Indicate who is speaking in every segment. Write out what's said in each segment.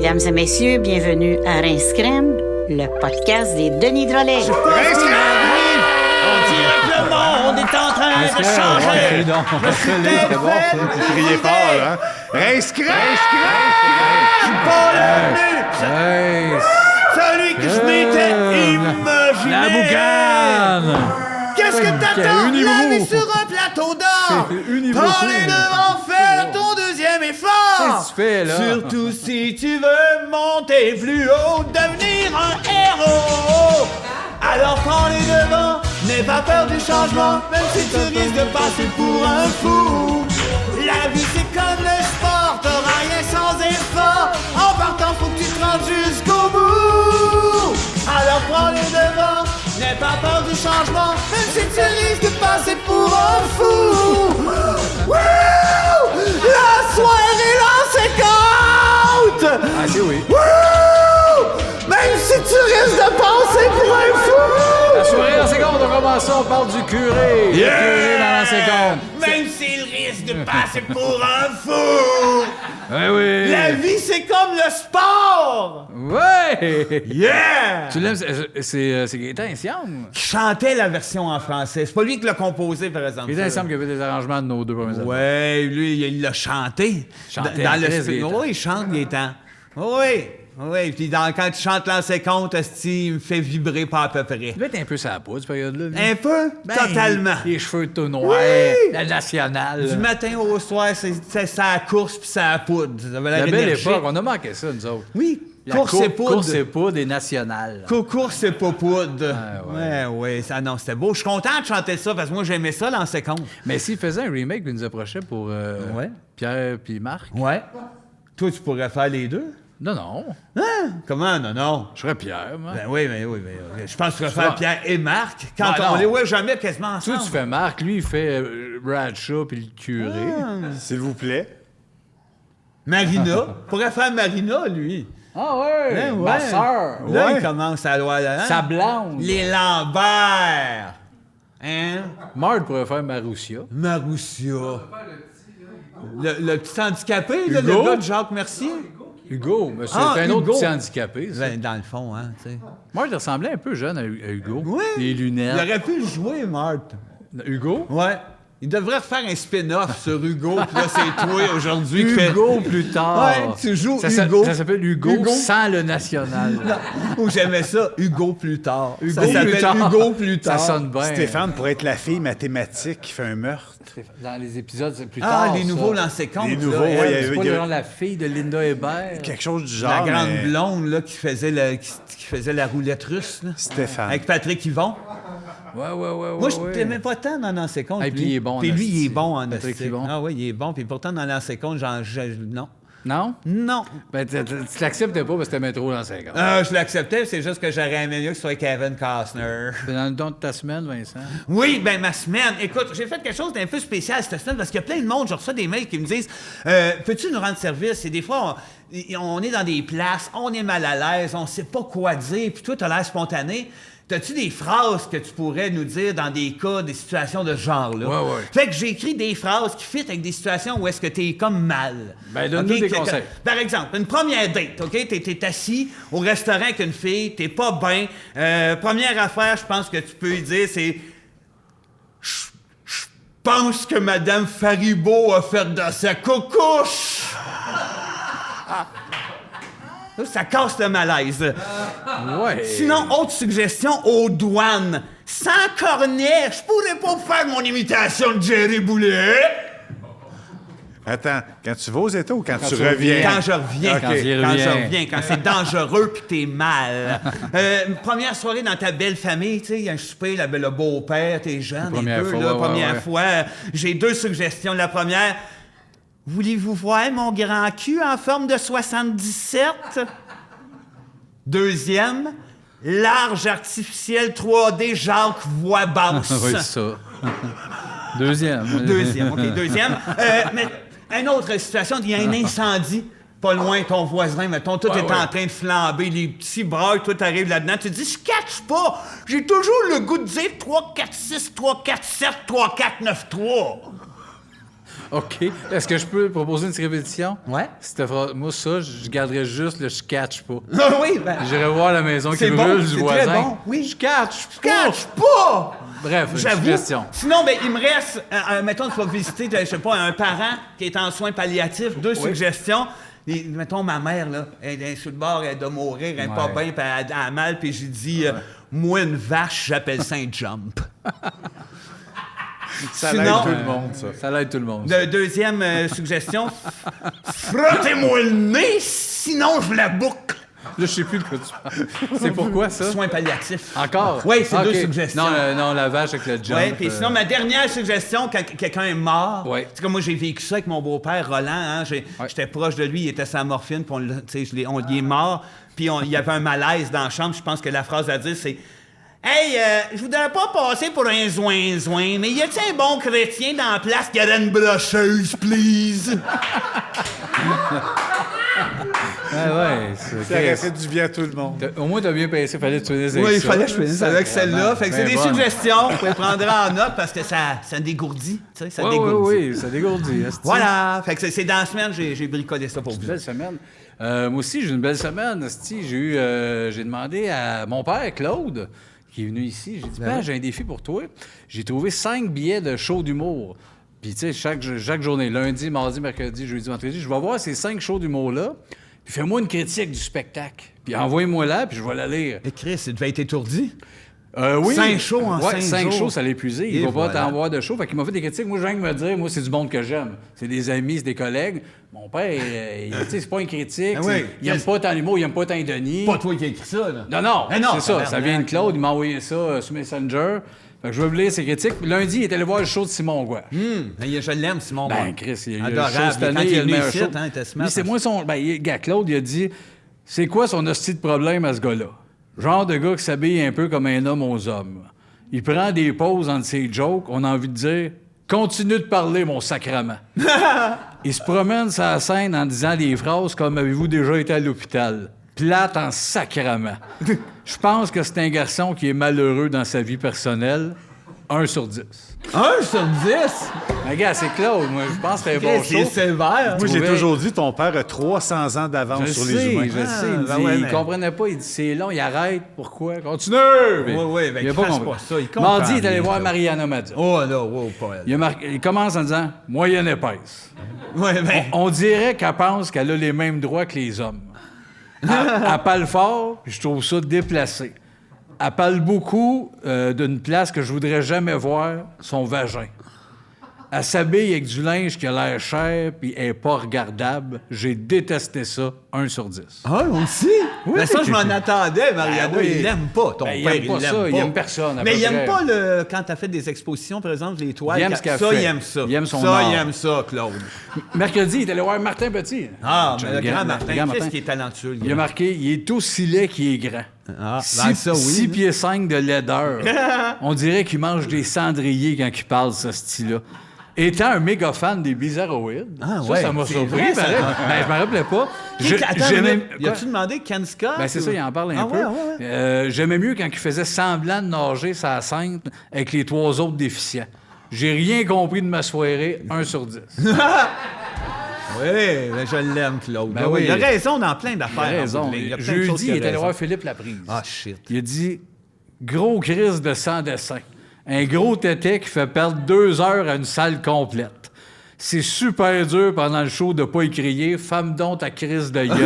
Speaker 1: Mesdames et messieurs, bienvenue à Rince Crème, le podcast des Denis Drolet.
Speaker 2: Rince Crème! On dirait que le monde est en train de changer. Vous criez fort, hein? Rince Crème! Je suis pas revenu! Celui que je m'étais imaginé!
Speaker 3: La boucane!
Speaker 2: Qu'est-ce que t'attends? La vie sur un plateau d'or! Prends les devants, fais ton deuxième effort!
Speaker 3: Qu'est-ce que tu fais, là?
Speaker 2: Surtout si tu veux monter plus haut, devenir un héros! Alors prends les devants, n'aie pas peur du changement, même si tu risques de passer pour un fou! La vie c'est comme le sport, t'auras rien sans effort. En partant, faut que tu te rendes jusqu'au bout. Alors prends les devants, n'aie pas peur du changement, même si tu risques de passer pour un fou. Wouh! La soirée l'enséquente!
Speaker 3: Ah, c'est oui.
Speaker 2: Wouh! Même si tu risques de passer pour un fou!
Speaker 3: La soirée en seconde, on commence ça, on parle du curé.
Speaker 2: Yeah!
Speaker 3: Le curé dans la seconde.
Speaker 2: Même s'il risque de passer pour un fou!
Speaker 3: Ouais, oui.
Speaker 2: La vie, c'est comme le sport!
Speaker 3: Ouais!
Speaker 2: Yeah!
Speaker 3: Tu l'aimes, c'est Gaétan Siam.
Speaker 2: Qui chantait la version en français. C'est pas lui qui l'a composé, par exemple.
Speaker 3: Gaétan Siam qui a fait des arrangements de nos deux premiers albums.
Speaker 2: Ouais, lui, il l'a chanté.
Speaker 3: Chantait
Speaker 2: dans le
Speaker 3: Chris
Speaker 2: film.
Speaker 3: Gaétan.
Speaker 2: Oui, il chante Gaétan. Oui, oui. Puis quand tu chantes l'ancien compte, il me fait vibrer pas à peu près.
Speaker 3: Il devait être un peu sa peau, cette période-là. lui.
Speaker 2: Un peu?
Speaker 3: Ben,
Speaker 2: Totalement.
Speaker 3: Les cheveux tout noirs,
Speaker 2: Oui!
Speaker 3: la nationale.
Speaker 2: Du matin au soir, c'est sa course puis sa poudre. Ça avait l'air
Speaker 3: La belle
Speaker 2: énergique.
Speaker 3: époque, on a manqué ça, nous autres.
Speaker 2: Oui,
Speaker 3: La
Speaker 2: course et poudre.
Speaker 3: Course et poudre et nationale.
Speaker 2: Course et pas poudre.
Speaker 3: Ah,
Speaker 2: ouais. Ça, non, c'était beau. Je suis content de chanter ça parce que moi, j'aimais ça, l'ancien compte.
Speaker 3: Mais s'il faisait un remake, il nous approchait pour
Speaker 2: Ouais.
Speaker 3: Pierre puis Marc.
Speaker 2: Ouais. Toi, tu pourrais faire les deux?
Speaker 3: Non.
Speaker 2: Hein? Comment? Non.
Speaker 3: Je serais Pierre, moi.
Speaker 2: Ben oui. Je pense que tu pourrais faire Pierre et Marc quand
Speaker 3: Ben
Speaker 2: on
Speaker 3: non.
Speaker 2: les voit jamais quasiment
Speaker 3: Toi,
Speaker 2: ensemble.
Speaker 3: tu fais Marc, lui, il fait Bradshaw puis le curé.
Speaker 4: S'il vous plaît.
Speaker 2: Marina. pourrait faire Marina, lui.
Speaker 3: Ah ouais!
Speaker 2: Ouais.
Speaker 3: Ma sœur!
Speaker 2: Là,
Speaker 4: Ouais.
Speaker 2: il commence à loin. Hein?
Speaker 3: Sa blonde!
Speaker 2: Les Lambert. Hein?
Speaker 3: Marthe pourrait faire Marussia.
Speaker 2: Marussia. Le petit handicapé, là,
Speaker 3: Hugo?
Speaker 2: le gars de Jacques Mercier.
Speaker 3: Hugo, mais c'est
Speaker 2: Ah,
Speaker 3: un autre
Speaker 2: Hugo.
Speaker 3: petit handicapé, ça.
Speaker 2: Ben, dans le fond, hein, tu sais.
Speaker 3: Marthe ressemblait un peu jeune à Hugo.
Speaker 2: Oui.
Speaker 3: Les
Speaker 2: Il
Speaker 3: lunettes.
Speaker 2: aurait pu le jouer, Marthe.
Speaker 3: Hugo?
Speaker 2: Ouais. Il devrait refaire un spin-off sur Hugo, puis là, c'est toi aujourd'hui qui fait...
Speaker 3: Hugo plus tard.
Speaker 2: Ouais, tu joues
Speaker 3: ça
Speaker 2: Hugo.
Speaker 3: Ça s'appelle Hugo,
Speaker 2: Hugo.
Speaker 3: sans le national.
Speaker 2: Ou j'aimais ça, Hugo plus tard.
Speaker 3: Hugo
Speaker 2: ça
Speaker 3: plus
Speaker 2: s'appelle
Speaker 3: tard.
Speaker 2: Hugo plus tard.
Speaker 3: Ça sonne bien.
Speaker 4: Stéphane pourrait être la fille mathématique qui fait un meurtre.
Speaker 3: Dans les épisodes, c'est plus tard.
Speaker 2: Ah, les nouveaux
Speaker 3: ça.
Speaker 2: lancers comptes.
Speaker 4: Les
Speaker 2: là,
Speaker 4: nouveaux,
Speaker 2: elle,
Speaker 4: ouais,
Speaker 3: C'est pas
Speaker 4: il y a-
Speaker 3: le genre la fille de Linda Hébert.
Speaker 4: Quelque chose du
Speaker 2: la
Speaker 4: genre.
Speaker 2: grande
Speaker 4: mais
Speaker 2: blonde là, qui faisait la roulette russe. Là,
Speaker 4: Stéphane.
Speaker 2: avec Patrick Yvon.
Speaker 3: Ouais.
Speaker 2: Moi, je t'aimais pas tant dans l'ancien compte.
Speaker 3: Et puis il est bon en
Speaker 2: Puis lui, il est
Speaker 3: asti.
Speaker 2: bon en
Speaker 3: Patrick
Speaker 2: asti.
Speaker 3: Yvon.
Speaker 2: Ah oui, il est bon. Puis pourtant, dans l'ancien compte, non.
Speaker 3: Non?
Speaker 2: Non.
Speaker 3: Ben, tu l'acceptais pas parce que t'aimais trop dans 50.
Speaker 2: Je l'acceptais, c'est juste que j'aurais aimé mieux que ce soit Kevin Costner.
Speaker 3: C'est dans le don de ta semaine, Vincent.
Speaker 2: Oui, ben ma semaine. Écoute, j'ai fait quelque chose d'un peu spécial cette semaine parce qu'il y a plein de monde, je reçois des mails qui me disent peux-tu nous rendre service? Et des fois, on est dans des places, on est mal à l'aise, on sait pas quoi dire, puis toi, t'as l'air spontané. T'as-tu des phrases que tu pourrais nous dire dans des cas, des situations de ce genre-là?
Speaker 3: Ouais.
Speaker 2: Fait que j'ai écrit des phrases qui fit avec des situations où est-ce que t'es comme mal.
Speaker 3: Ben, donne-nous
Speaker 2: OK?
Speaker 3: des conseils.
Speaker 2: Par exemple, une première date, OK? T'es assis au restaurant avec une fille, t'es pas bien. Première affaire, je pense que tu peux lui dire, c'est... Je pense que Madame Faribault a fait de sa coucouche! Là, ça casse le malaise.
Speaker 3: Ouais.
Speaker 2: Sinon, autre suggestion, aux douanes. Sans cornet, je pourrais pas faire mon imitation de Jerry Boulet.
Speaker 4: Attends, quand tu vas aux États ou quand tu
Speaker 3: tu
Speaker 4: reviens?
Speaker 2: Quand je reviens.
Speaker 4: OK.
Speaker 3: Quand il
Speaker 2: Quand
Speaker 3: revient.
Speaker 2: je reviens, quand c'est dangereux puis t'es mal. Une première soirée dans ta belle famille, tu sais, il y a un souper, le beau-père, t'es jeune
Speaker 3: Première
Speaker 2: un peu,
Speaker 3: fois,
Speaker 2: là,
Speaker 3: ouais,
Speaker 2: première
Speaker 3: ouais.
Speaker 2: fois. J'ai deux suggestions. La première, voulez-vous voir mon grand cul en forme de 77? Deuxième, large artificiel 3D Jacques voix basse.
Speaker 3: Oui, c'est ça. Deuxième.
Speaker 2: Deuxième, OK, deuxième. Mais une autre situation, il y a un incendie pas loin, ton voisin, mettons, tout est en train de flamber, les petits bras, toi, t'arrives là-dedans, tu te dis, je catch pas, j'ai toujours le goût de dire 3, 4, 6, 3, 4, 7, 3, 4, 9, 3.
Speaker 3: OK. Est-ce que je peux proposer une répétition?
Speaker 2: Ouais.
Speaker 3: Moi, ça, je garderais juste le « je catch pas ».
Speaker 2: Ah oui, ben...
Speaker 3: J'irais voir la maison qui
Speaker 2: C'est bon,
Speaker 3: brûle du
Speaker 2: c'est
Speaker 3: voisin.
Speaker 2: très bon, oui.
Speaker 3: Je catch pas.
Speaker 2: Catch pas!
Speaker 3: Bref, une
Speaker 2: J'avoue.
Speaker 3: suggestion.
Speaker 2: Sinon, ben, il me reste, mettons, tu vas visiter, je sais pas, un parent qui est en soins palliatifs. 2 suggestions. Et, mettons, ma mère, là, elle est sur le bord, elle doit mourir, elle est pas bien, puis elle a mal, puis j'ai dit, moi, une vache, j'appelle ça un jump.
Speaker 4: Ça
Speaker 2: Sinon-
Speaker 4: l'aide tout le monde, ça.
Speaker 3: Ça l'aide tout le monde.
Speaker 2: Deuxième suggestion, frottez-moi le nez, sinon je la boucle.
Speaker 3: Là, je sais plus de quoi tu parles. C'est pourquoi, ça?
Speaker 2: Soins palliatifs.
Speaker 3: Encore?
Speaker 2: Oui, c'est
Speaker 3: OK.
Speaker 2: 2 suggestions.
Speaker 3: Non, la vache avec le jump.
Speaker 2: Oui, puis sinon, ma dernière suggestion, quand quelqu'un est mort,
Speaker 3: Ouais.
Speaker 2: c'est comme moi, j'ai vécu ça avec mon beau-père, Roland, hein, j'étais proche de lui, il était sa morphine, puis on y est mort, puis il y avait un malaise dans la chambre, je pense que la phrase à dire, c'est « Hey, je voudrais pas passer pour un zoin-zoin, mais y a-t-il un bon chrétien dans la place qui aurait une brocheuse, please? »
Speaker 3: Ouais,
Speaker 4: Ça aurait fait du bien à tout le monde.
Speaker 3: Au moins, t'as bien pensé, fallait que tu finisses avec
Speaker 2: Oui, il
Speaker 3: ça.
Speaker 2: fallait que je finisse avec celle-là. Fait que c'est
Speaker 3: Ben
Speaker 2: des
Speaker 3: bonne.
Speaker 2: suggestions, vous pouvez prendre en note parce que ça dégourdit, tu sais, ça dégourdit.
Speaker 3: Oui, ça dégourdit. esti.
Speaker 2: Voilà, fait que c'est dans la semaine, j'ai bricolé ça pour vous.
Speaker 3: Belle semaine. Moi aussi, j'ai une belle semaine. esti. J'ai demandé à mon père, Claude, qui est venu ici. J'ai dit, Père, j'ai un défi pour toi. J'ai trouvé 5 billets de show d'humour. Puis, tu sais, chaque journée, lundi, mardi, mercredi, jeudi, vendredi, je vais voir ces 5 shows d'humour-là. Puis, fais-moi une critique du spectacle. Puis, envoie-moi là, puis je vais la lire.
Speaker 2: Et Chris, il devait être étourdi.
Speaker 3: Oui.
Speaker 2: 5 shows en 5
Speaker 3: 5
Speaker 2: jours.
Speaker 3: shows, ça l'a épuisé. Il
Speaker 2: Et
Speaker 3: va pas
Speaker 2: voilà.
Speaker 3: t'en voir de shows. Fait qu'il m'a fait des critiques. Moi, je viens de me dire, moi, c'est du monde que j'aime. C'est des amis, c'est des collègues. Mon père, tu sais, c'est pas une critique.
Speaker 2: Ah oui.
Speaker 3: Il aime pas tant l'humour, il aime pas tant Denis.
Speaker 2: Pas toi qui as écrit ça, là.
Speaker 3: Non,
Speaker 2: Eh non,
Speaker 3: c'est ça.
Speaker 2: tabarnak.
Speaker 3: Ça vient de Claude. Il m'a envoyé ça sur Messenger. Fait que je vais vous lire ses critiques. Lundi, il est allé voir le show de Simon Gouache.
Speaker 2: Je l'aime, Simon.
Speaker 3: Ben, Chris, il y a eu le
Speaker 2: Adorable.
Speaker 3: show cette
Speaker 2: Quand
Speaker 3: année,
Speaker 2: il
Speaker 3: il y
Speaker 2: est
Speaker 3: a le
Speaker 2: venu
Speaker 3: meilleur
Speaker 2: ici,
Speaker 3: show.
Speaker 2: hein, il était smart.
Speaker 3: Lui, c'est moi son... Ben, gars, Claude, il a dit, c'est quoi son hostie de problème à ce gars-là? Genre de gars qui s'habille un peu comme un homme aux hommes. Il prend des pauses entre ses jokes, on a envie de dire « Continue de parler, mon sacrement. » Il se promène sur la scène en disant des phrases comme « Avez-vous déjà été à l'hôpital? » Plate en sacrement. Je pense que c'est un garçon qui est malheureux dans sa vie personnelle. 1 sur 10.
Speaker 2: 1 sur 10?
Speaker 3: Mais gars, c'est Claude, moi, je pense que c'est un bon
Speaker 2: C'est
Speaker 3: show.
Speaker 2: sévère.
Speaker 4: Moi, j'ai
Speaker 3: trouvais-
Speaker 4: toujours dit ton père a 300 ans d'avance
Speaker 3: Je
Speaker 4: sur
Speaker 3: sais,
Speaker 4: les humains.
Speaker 3: je sais. Il,
Speaker 2: ben
Speaker 3: dit,
Speaker 2: ouais,
Speaker 3: il
Speaker 2: mais-
Speaker 3: comprenait pas. Il dit c'est long, il arrête. Pourquoi? Continue!
Speaker 2: Oui, ben,
Speaker 3: il a
Speaker 2: qu'il fasse
Speaker 3: compris.
Speaker 2: pas ça, il comprend
Speaker 3: Mardi, il est allé
Speaker 2: bien,
Speaker 3: voir
Speaker 2: Claude.
Speaker 3: Mariana Madza.
Speaker 2: Oh là, wow, pas elle.
Speaker 3: Il commence en disant moyenne épaisse.
Speaker 2: Ouais, ben...
Speaker 3: On dirait qu'elle pense qu'elle a les mêmes droits que les hommes. Elle parle fort, puis je trouve ça déplacé. Elle parle beaucoup d'une place que je voudrais jamais voir, son vagin. Elle s'habille avec du linge qui a l'air cher, puis elle est pas regardable. J'ai détesté ça, 1 sur 10.
Speaker 2: Ah, aussi? Mais ça, je m'en attendais, Mariano.
Speaker 3: Ben oui.
Speaker 2: Il l'aime pas, ton
Speaker 3: Ben, il
Speaker 2: père.
Speaker 3: aime pas ça, il aime personne, à
Speaker 2: Mais
Speaker 3: peu
Speaker 2: il aime
Speaker 3: près.
Speaker 2: pas quand t'as fait des expositions, par exemple, les toiles.
Speaker 3: Il aime ce qu'elle
Speaker 2: ça,
Speaker 3: fait.
Speaker 2: il aime ça.
Speaker 3: Il aime son
Speaker 2: ça,
Speaker 3: art.
Speaker 2: il aime ça, Claude.
Speaker 3: Mercredi, il est allé voir Martin Petit.
Speaker 2: Ah, mais le
Speaker 3: grand-
Speaker 2: grand Martin,
Speaker 3: grand
Speaker 2: qu'est-ce
Speaker 3: Martin.
Speaker 2: qui est talentueux, le
Speaker 3: Il a
Speaker 2: gars?
Speaker 3: marqué, il est aussi laid qu'il est grand.
Speaker 2: Ah, ben ça, oui.
Speaker 3: 6 pieds 5 de laideur. On dirait qu'il mange des cendriers quand il parle, ce style-là. Étant un méga fan des Bizarroïdes,
Speaker 2: Ah, ouais,
Speaker 3: ça m'a
Speaker 2: c'est
Speaker 3: surpris.
Speaker 2: vrai, ça.
Speaker 3: pareil. Ben, je me rappelais pas.
Speaker 2: Attends,
Speaker 3: J'aimais-
Speaker 2: mais y a-tu demandé Ken Scott?
Speaker 3: Ben, c'est ça, il en parle un
Speaker 2: Ah,
Speaker 3: peu.
Speaker 2: ouais, ouais.
Speaker 3: J'aimais mieux quand il faisait semblant de nager sa scène avec les 3 autres déficients. J'ai rien compris de ma soirée, 1 sur 10.
Speaker 2: Oui, ben, je l'aime, Claude.
Speaker 3: Ben
Speaker 2: Ben oui,
Speaker 3: oui.
Speaker 2: il a raison dans plein
Speaker 3: Il
Speaker 2: d'affaires.
Speaker 3: a
Speaker 2: en
Speaker 3: raison.
Speaker 2: bout de ligne. Il y a plein de choses
Speaker 3: Jeudi,
Speaker 2: qu'il a
Speaker 3: il est allé
Speaker 2: raison.
Speaker 3: voir Philippe Laprise.
Speaker 2: Ah, shit.
Speaker 3: Il a dit gros crise de sans dessin. Un gros tété qui fait perdre 2 heures à une salle complète. C'est super dur pendant le show de pas y crier « Femme donc ta crise de gueule ».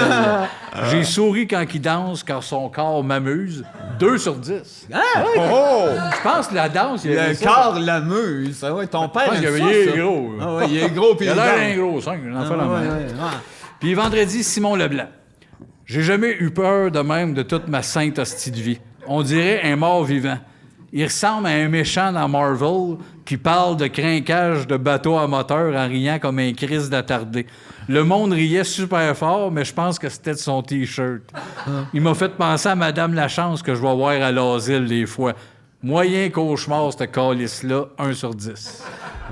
Speaker 3: J'ai souri quand il danse, car son corps m'amuse. 2 sur 10.
Speaker 2: Oh!
Speaker 3: Je pense que la danse, il y
Speaker 2: Le
Speaker 3: avait ça.
Speaker 2: corps l'amuse. Ah ouais, ton père
Speaker 3: pense
Speaker 2: aime
Speaker 3: qu'il
Speaker 2: ça,
Speaker 3: il est
Speaker 2: ça.
Speaker 3: gros.
Speaker 2: Ah ouais, il est gros, puis
Speaker 3: Il a
Speaker 2: il
Speaker 3: l'air
Speaker 2: danse.
Speaker 3: d'un gros 5, une affaire
Speaker 2: Ah,
Speaker 3: la
Speaker 2: ouais,
Speaker 3: même.
Speaker 2: ouais, ouais.
Speaker 3: Puis vendredi, Simon Leblanc. J'ai jamais eu peur de même de toute ma sainte hostie de vie. On dirait un mort vivant. Il ressemble à un méchant dans Marvel qui parle de crinquage de bateau à moteur en riant comme un Christ d'attardé. Le monde riait super fort, mais je pense que c'était de son T-shirt. Il m'a fait penser à Madame Lachance que je vais voir à l'asile des fois. Moyen cauchemar, cette calice-là, 1 sur 10.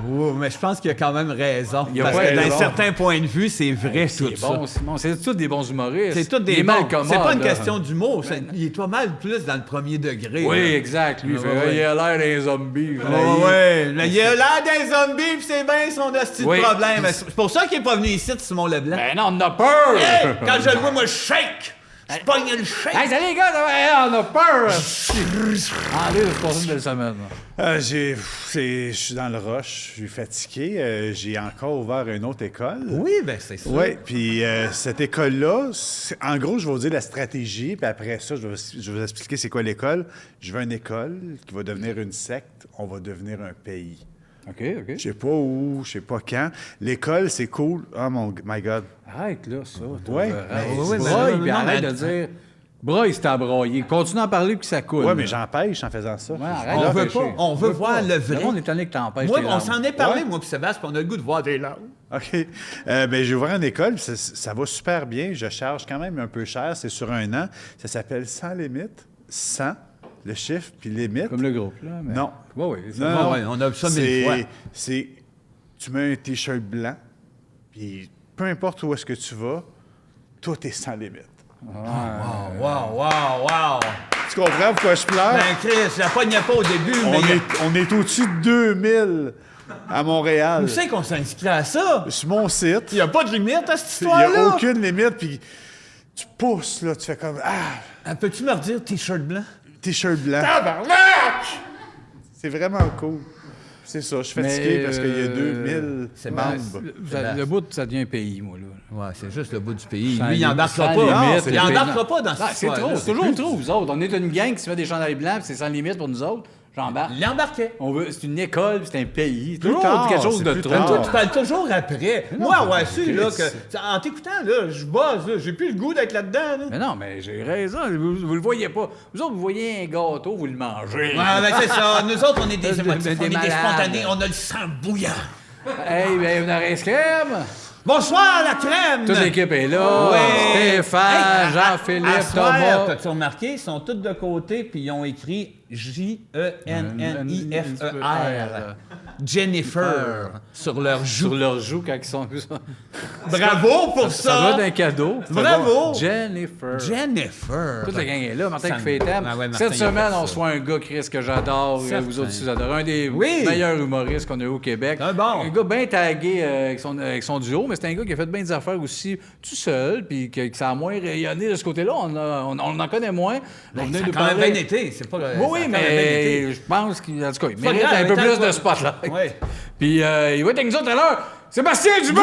Speaker 2: Oh, mais je pense qu'il a quand même raison.
Speaker 3: Il a
Speaker 2: Parce
Speaker 3: pas
Speaker 2: que d'un
Speaker 3: raison.
Speaker 2: certain point de vue, c'est vrai tout
Speaker 3: C'est
Speaker 2: ça.
Speaker 3: bon, Simon. C'est tous des bons humoristes.
Speaker 2: C'est tout
Speaker 3: Il
Speaker 2: des
Speaker 3: est
Speaker 2: bons.
Speaker 3: mal commode,
Speaker 2: C'est pas une
Speaker 3: là.
Speaker 2: question d'humour. Il est pas mal plus dans le premier degré.
Speaker 3: Oui,
Speaker 2: là.
Speaker 3: exact. Lui, il fait,
Speaker 2: Ouais.
Speaker 3: il a l'air d'un zombie.
Speaker 2: Ouais. Là, il a l'air d'un zombie, pis c'est bien son hostie de
Speaker 3: Oui.
Speaker 2: problème. C'est pour ça qu'il est pas venu ici, Simon Leblanc.
Speaker 3: Ben non, on a peur!
Speaker 2: Hey, quand je le vois, moi, je shake! Je pogne le shake!
Speaker 3: Hey, salut les gars! On a peur! Allez, c'est passé une belle semaine.
Speaker 4: Je suis dans le rush, je suis fatigué. J'ai encore ouvert une autre école.
Speaker 2: Oui, ben c'est ça.
Speaker 4: Oui, puis cette école-là, en gros, je vais vous dire la stratégie, puis après ça, je vais vous expliquer c'est quoi l'école. Je veux une école qui va devenir une secte, on va devenir un pays.
Speaker 3: OK.
Speaker 4: Je sais pas où, je sais pas quand. L'école, c'est cool. Oh my God.
Speaker 3: Arrête, là, ça.
Speaker 4: Ouais.
Speaker 3: Oui, puis arrête de dire... Braille, c'est à broyer. Continue à en parler puis ça coule.
Speaker 4: Oui, mais j'empêche en faisant ça.
Speaker 3: Ouais, arrête
Speaker 2: On veut
Speaker 3: d'empêcher.
Speaker 2: pas. On veut voir le vrai.
Speaker 3: Le monde est étonné que t'empêches
Speaker 2: Moi,
Speaker 3: tes
Speaker 2: on
Speaker 3: larmes.
Speaker 2: s'en est parlé,
Speaker 4: Ouais.
Speaker 2: moi puis Sébastien, puis on a le goût de voir des larmes.
Speaker 4: OK. Ben, j'ai ouvert une école, puis ça va super bien. Je charge quand même un peu cher. C'est sur un an. Ça s'appelle Sans limite. 100, le chiffre, puis limite.
Speaker 3: Comme le groupe, là. Mais...
Speaker 4: Non.
Speaker 3: Oui, c'est
Speaker 4: Non,
Speaker 3: bon.
Speaker 4: non.
Speaker 2: ouais, on a vu ça mille fois.
Speaker 4: Tu mets un T-shirt blanc, puis peu importe où est-ce que tu vas, tout est sans limite.
Speaker 2: Wow.
Speaker 4: Tu comprends pourquoi je pleure?
Speaker 2: Ben, Chris, je la pognais pas au début, mais...
Speaker 4: On est au-dessus de 2000 à Montréal.
Speaker 2: Où c'est qu'on s'inscrit à ça?
Speaker 4: Sur mon site,
Speaker 2: Il n'y a pas de limite à cette
Speaker 4: il n'y a
Speaker 2: histoire-là.
Speaker 4: aucune limite, puis tu pousses, là, tu fais comme « Ah!
Speaker 2: Peux-tu me redire T-shirt blanc?
Speaker 4: T-shirt blanc. C'est vraiment cool. C'est ça, je suis fatigué
Speaker 3: Mais,
Speaker 4: parce qu'il y a 2000
Speaker 2: c'est
Speaker 4: membres.
Speaker 3: Le bout, ça devient un pays, moi, là.
Speaker 2: Ouais, c'est juste le bout du pays.
Speaker 3: Sans
Speaker 2: Lui, il embarquera
Speaker 3: sans
Speaker 2: pas.
Speaker 3: limite,
Speaker 2: Il
Speaker 3: le
Speaker 2: embarquera
Speaker 3: pays.
Speaker 2: pas dans
Speaker 3: Ah,
Speaker 2: cette
Speaker 3: c'est trop,
Speaker 2: histoire-là.
Speaker 3: c'est toujours trop, vous autres. On est une gang qui se met des chandails blancs, puis c'est sans limite pour nous autres. J'embarque.
Speaker 2: Il embarquait.
Speaker 3: C'est une école, puis c'est un pays. C'est
Speaker 4: Plus
Speaker 3: toujours
Speaker 4: tard,
Speaker 3: quelque chose
Speaker 4: c'est
Speaker 3: de
Speaker 4: plus
Speaker 3: trop.
Speaker 4: tard.
Speaker 2: Toi, tu parles toujours après. Moi, ouais, su,
Speaker 3: Chris.
Speaker 2: là, que, en t'écoutant, là, je buzz, là, j'ai plus le goût d'être là-dedans, là.
Speaker 3: Mais non, mais j'ai raison. Vous le voyez pas. Vous autres, vous voyez un gâteau, vous le mangez.
Speaker 2: Ouais, ben c'est ça. Nous autres, on est des
Speaker 3: Des
Speaker 2: émotifs, on est des
Speaker 3: malades.
Speaker 2: spontanés, on a le sang bouillant.
Speaker 3: Hey, ben, une oreille crème.
Speaker 2: Bonsoir, la crème!
Speaker 3: Toute l'équipe est là.
Speaker 2: Ouais.
Speaker 3: Stéphane,
Speaker 2: Hey,
Speaker 3: Jean-Philippe,
Speaker 2: à soir,
Speaker 3: Thomas.
Speaker 2: t'as-tu remarqué? Ils sont tous de côté, puis ils ont écrit J-E-N-N-I-F-E-R. Jennifer sur leur joue.
Speaker 3: Sur leurs joues quand ils sont.
Speaker 2: Bravo pour
Speaker 3: Ça doit
Speaker 2: ça!
Speaker 3: être un cadeau.
Speaker 2: Bravo!
Speaker 3: Jennifer.
Speaker 2: Jennifer!
Speaker 3: Toute la gang est là. Martin
Speaker 2: Ça
Speaker 3: qui fait
Speaker 2: me-
Speaker 3: thème.
Speaker 2: Ah ouais, Martin,
Speaker 3: Cette
Speaker 2: il a
Speaker 3: semaine,
Speaker 2: fait
Speaker 3: on
Speaker 2: ça.
Speaker 3: reçoit un gars, Chris, que j'adore.
Speaker 2: Certain.
Speaker 3: Vous autres aussi, vous adorez. Un des
Speaker 2: Oui.
Speaker 3: meilleurs humoristes qu'on a eu au Québec.
Speaker 2: Un bon.
Speaker 3: Un gars bien tagué avec son duo, mais c'est un gars qui a fait bien des affaires aussi tout seul, puis que ça a moins rayonné de ce côté-là. On en connaît moins. On venait
Speaker 2: Ça a
Speaker 3: nous
Speaker 2: quand même
Speaker 3: parler-
Speaker 2: bien été. C'est pas,
Speaker 3: Oui,
Speaker 2: ça a quand même bien été.
Speaker 3: mais je pense qu'il en tout cas, il
Speaker 2: Pas
Speaker 3: mérite
Speaker 2: grave,
Speaker 3: un peu
Speaker 2: tant
Speaker 3: plus
Speaker 2: que-
Speaker 3: de spotlight.
Speaker 2: Ouais.
Speaker 3: Puis il va être avec nous autres tout à l'heure. Sébastien Dubé!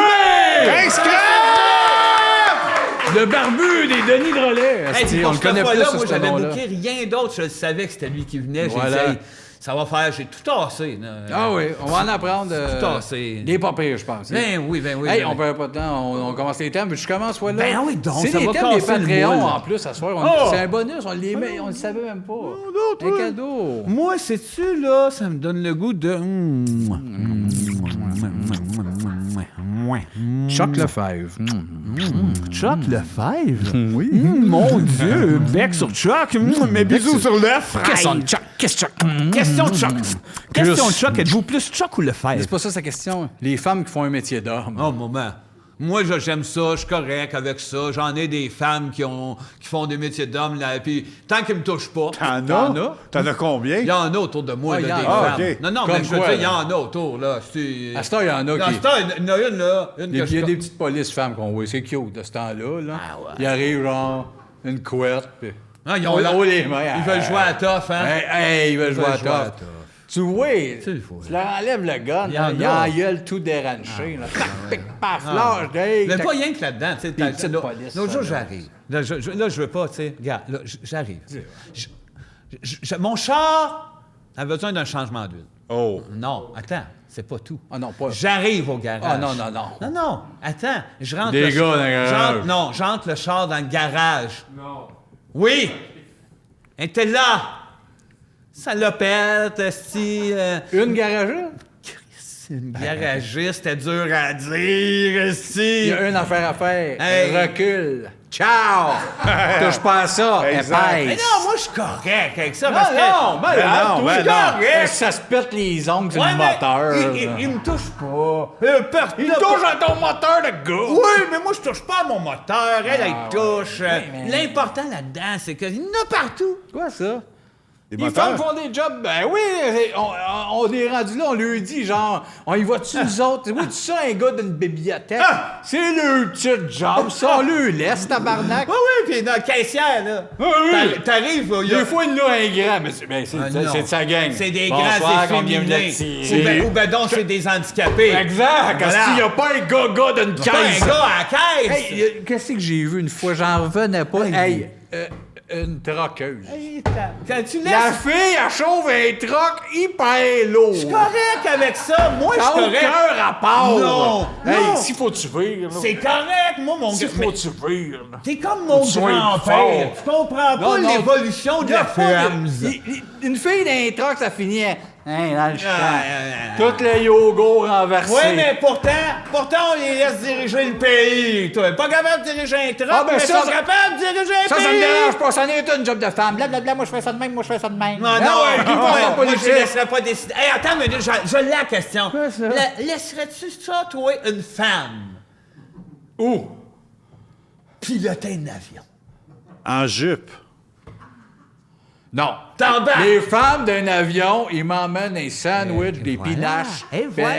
Speaker 3: Le barbu des Denis de Relais.
Speaker 2: Hey,
Speaker 3: Asti,
Speaker 2: puis
Speaker 3: on
Speaker 2: pour
Speaker 3: le
Speaker 2: cette
Speaker 3: connaît
Speaker 2: fois-là,
Speaker 3: plus,
Speaker 2: moi,
Speaker 3: ce
Speaker 2: j'avais
Speaker 3: nom-là.
Speaker 2: booké rien d'autre. Je savais que c'était lui qui venait.
Speaker 3: Voilà.
Speaker 2: J'ai dit, hey, ça va faire. J'ai tout tassé. là.
Speaker 3: Ah oui, on va en apprendre
Speaker 2: Tout tassé.
Speaker 3: des pas pires, je pense.
Speaker 2: Ben oui.
Speaker 3: Hey,
Speaker 2: ben
Speaker 3: on
Speaker 2: oui.
Speaker 3: perd pas de temps, on commence les thèmes. Je commence, voilà.
Speaker 2: Ben oui, donc,
Speaker 3: c'est
Speaker 2: ça
Speaker 3: les
Speaker 2: va
Speaker 3: thèmes des
Speaker 2: casser le
Speaker 3: Patreons
Speaker 2: moule.
Speaker 3: en plus, à soir.
Speaker 2: Oh!
Speaker 3: C'est un bonus, on les met, on le savait même pas. Un cadeau.
Speaker 2: Moi, sais-tu, là, ça me donne le goût de...
Speaker 3: Choc Lefebvre.
Speaker 2: Chuck Lefebvre? Oui. Mon Dieu, bec sur Chuck. Mes bisous sur l'œuf.
Speaker 3: Question de Choc. Question
Speaker 2: Question de Chuck. Question de Chuck. Êtes-vous plus Chuck ou
Speaker 3: Mais
Speaker 2: Lefebvre?
Speaker 3: c'est pas ça sa question. Les femmes qui font un métier d'homme.
Speaker 2: Oh, moment. Moi, j'aime ça, je suis correct avec ça. J'en ai des femmes qui font des métiers d'hommes, là, puis tant qu'ils me touchent pas,
Speaker 4: T'en as combien?
Speaker 2: il y en a autour de moi,
Speaker 3: Ah,
Speaker 2: là,
Speaker 3: il y en
Speaker 2: des
Speaker 3: a.
Speaker 2: femmes.
Speaker 4: OK.
Speaker 2: Non,
Speaker 3: Comme
Speaker 2: mais je veux
Speaker 3: quoi,
Speaker 2: dire, il y
Speaker 3: là?
Speaker 2: en a autour, là. C'est...
Speaker 3: À ce temps, il y en a
Speaker 2: Dans
Speaker 3: qui.
Speaker 2: ce temps, il y en a une, là. Une
Speaker 3: Il
Speaker 2: que
Speaker 3: y a
Speaker 2: je...
Speaker 3: des petites polices femmes qu'on voit. C'est cute, de ce temps-là. Là.
Speaker 2: Ah ouais.
Speaker 3: Il arrive, genre, une couette. Puis...
Speaker 2: Ah, ils ont la-
Speaker 3: haut les mains.
Speaker 2: Ils veulent jouer à tough, hein?
Speaker 3: Hey, ils veulent jouer à
Speaker 2: jouer à
Speaker 3: tough.
Speaker 2: tough.
Speaker 3: Tu vois,
Speaker 2: Tu vois.
Speaker 3: tu leur enlèves le gun,
Speaker 2: Il y en
Speaker 3: il
Speaker 2: a.
Speaker 3: en gueule tout déranché. Là. Tac, pic, paf, lâche, hey,
Speaker 2: Mais
Speaker 3: tac.
Speaker 2: pas rien que là-dedans, tu sais.
Speaker 3: Des petites polices,
Speaker 2: L'autre jour,
Speaker 3: ça, là.
Speaker 2: j'arrive. Là, je veux pas, tu sais. Regarde, là, j'arrive. Mon char a besoin d'un changement d'huile.
Speaker 4: Oh.
Speaker 2: Non, attends, c'est pas tout.
Speaker 3: Ah non, pas.
Speaker 2: J'arrive au garage.
Speaker 3: Ah non, non, non.
Speaker 2: Non, non, attends. Je rentre
Speaker 3: Des
Speaker 2: le
Speaker 3: gars dans le garage.
Speaker 2: j'entre le char dans le garage. Non. Oui! Elle était là! Salopette, esti.
Speaker 3: Une garagiste?
Speaker 2: C'est une garagiste, c'était dur à dire, esti.
Speaker 3: Il y a une affaire à faire.
Speaker 2: Hey.
Speaker 3: Recule. Ciao! Touche pas à ça,
Speaker 4: Exact.
Speaker 2: Mais
Speaker 3: épaisse.
Speaker 2: non, moi, je suis correct avec ça.
Speaker 3: Non,
Speaker 2: parce que...
Speaker 3: non, ben là,
Speaker 4: non,
Speaker 3: toi,
Speaker 4: ben
Speaker 3: c'est
Speaker 4: non.
Speaker 3: correct. Ça se pète les ongles sur
Speaker 2: Ouais,
Speaker 3: le
Speaker 2: mais
Speaker 3: moteur.
Speaker 2: il me touche pas.
Speaker 3: Il touche à ton moteur de gars!
Speaker 2: Oui, mais moi, je touche pas à mon moteur. Elle touche.
Speaker 3: mais-
Speaker 2: L'important là-dedans, c'est qu'il y en a partout.
Speaker 3: Quoi, ça?
Speaker 4: Les
Speaker 3: Les
Speaker 4: moteurs.
Speaker 3: femmes font des jobs, ben oui, on est rendu là, on lui dit, genre, on y va-tu nous autres? Oui, tu sais, un gars d'une bibliothèque, c'est le petit job, ça, on le laisse, tabarnak.
Speaker 2: Oui, oui, puis dans la caissière, là.
Speaker 3: Ah oui.
Speaker 2: T'arrives, il y a...
Speaker 3: Des fois, il y en a un grand, mais c'est
Speaker 2: Ah, non.
Speaker 3: c'est de sa gang.
Speaker 2: C'est des
Speaker 3: Bonsoir,
Speaker 2: grands
Speaker 3: combien vous
Speaker 2: efféminés.
Speaker 3: êtes tirés?
Speaker 2: Ou ben donc, c'est des handicapés.
Speaker 3: Exact, parce
Speaker 2: Voilà.
Speaker 3: qu'il n'y a pas un gars d'une
Speaker 2: C'est pas
Speaker 3: caisse.
Speaker 2: un gars à la caisse.
Speaker 3: Hey, qu'est-ce que j'ai vu une fois? J'en revenais pas. Hey, une troqueuse.
Speaker 2: Quand tu
Speaker 3: La
Speaker 2: laisses...
Speaker 3: fille, elle chauffe un troc hyper lourd.
Speaker 2: Je suis correct avec ça. Moi, je
Speaker 3: T'as
Speaker 2: suis correct.
Speaker 3: aucun rapport.
Speaker 2: Non,
Speaker 3: Hey,
Speaker 2: non.
Speaker 3: s'il faut tu vire, là.
Speaker 2: C'est correct, moi, mon gars.
Speaker 3: S'il faut tu vire, là.
Speaker 2: T'es comme mon
Speaker 3: Tu sois
Speaker 2: grand-père.
Speaker 3: fort.
Speaker 2: Tu comprends
Speaker 3: Non,
Speaker 2: pas
Speaker 3: non.
Speaker 2: l'évolution de
Speaker 3: Y a
Speaker 2: la
Speaker 3: pas de-
Speaker 2: femme.
Speaker 3: Une fille d'un troc, ça finit dans le champ.
Speaker 2: ah,
Speaker 3: Tout le yogourt renversé.
Speaker 2: Oui, mais pourtant, on les laisse diriger le pays. Toi, pas capable de diriger un truck,
Speaker 3: Ah, ben
Speaker 2: mais
Speaker 3: ça,
Speaker 2: sont capables de diriger un
Speaker 3: Ça
Speaker 2: pays.
Speaker 3: me dérange pas. Ça n'est une job de femme. Blablabla, moi je fais ça de même, moi je fais ça de même.
Speaker 2: Non, non,
Speaker 3: ouais, qui parle en
Speaker 2: moi, je
Speaker 3: politique?
Speaker 2: laisserais pas décider. Hey, attends une minute, je l'ai la question.
Speaker 3: Quoi, ça?
Speaker 2: Laisserais-tu ça, toi, une femme,
Speaker 3: Où?
Speaker 2: piloter un avion?
Speaker 4: En jupe.
Speaker 3: Non.
Speaker 2: T'embarques.
Speaker 3: Les femmes d'un avion, ils m'emmènent un sandwich, des
Speaker 2: voilà.
Speaker 3: pinaches,
Speaker 2: Et
Speaker 3: puis
Speaker 2: voilà.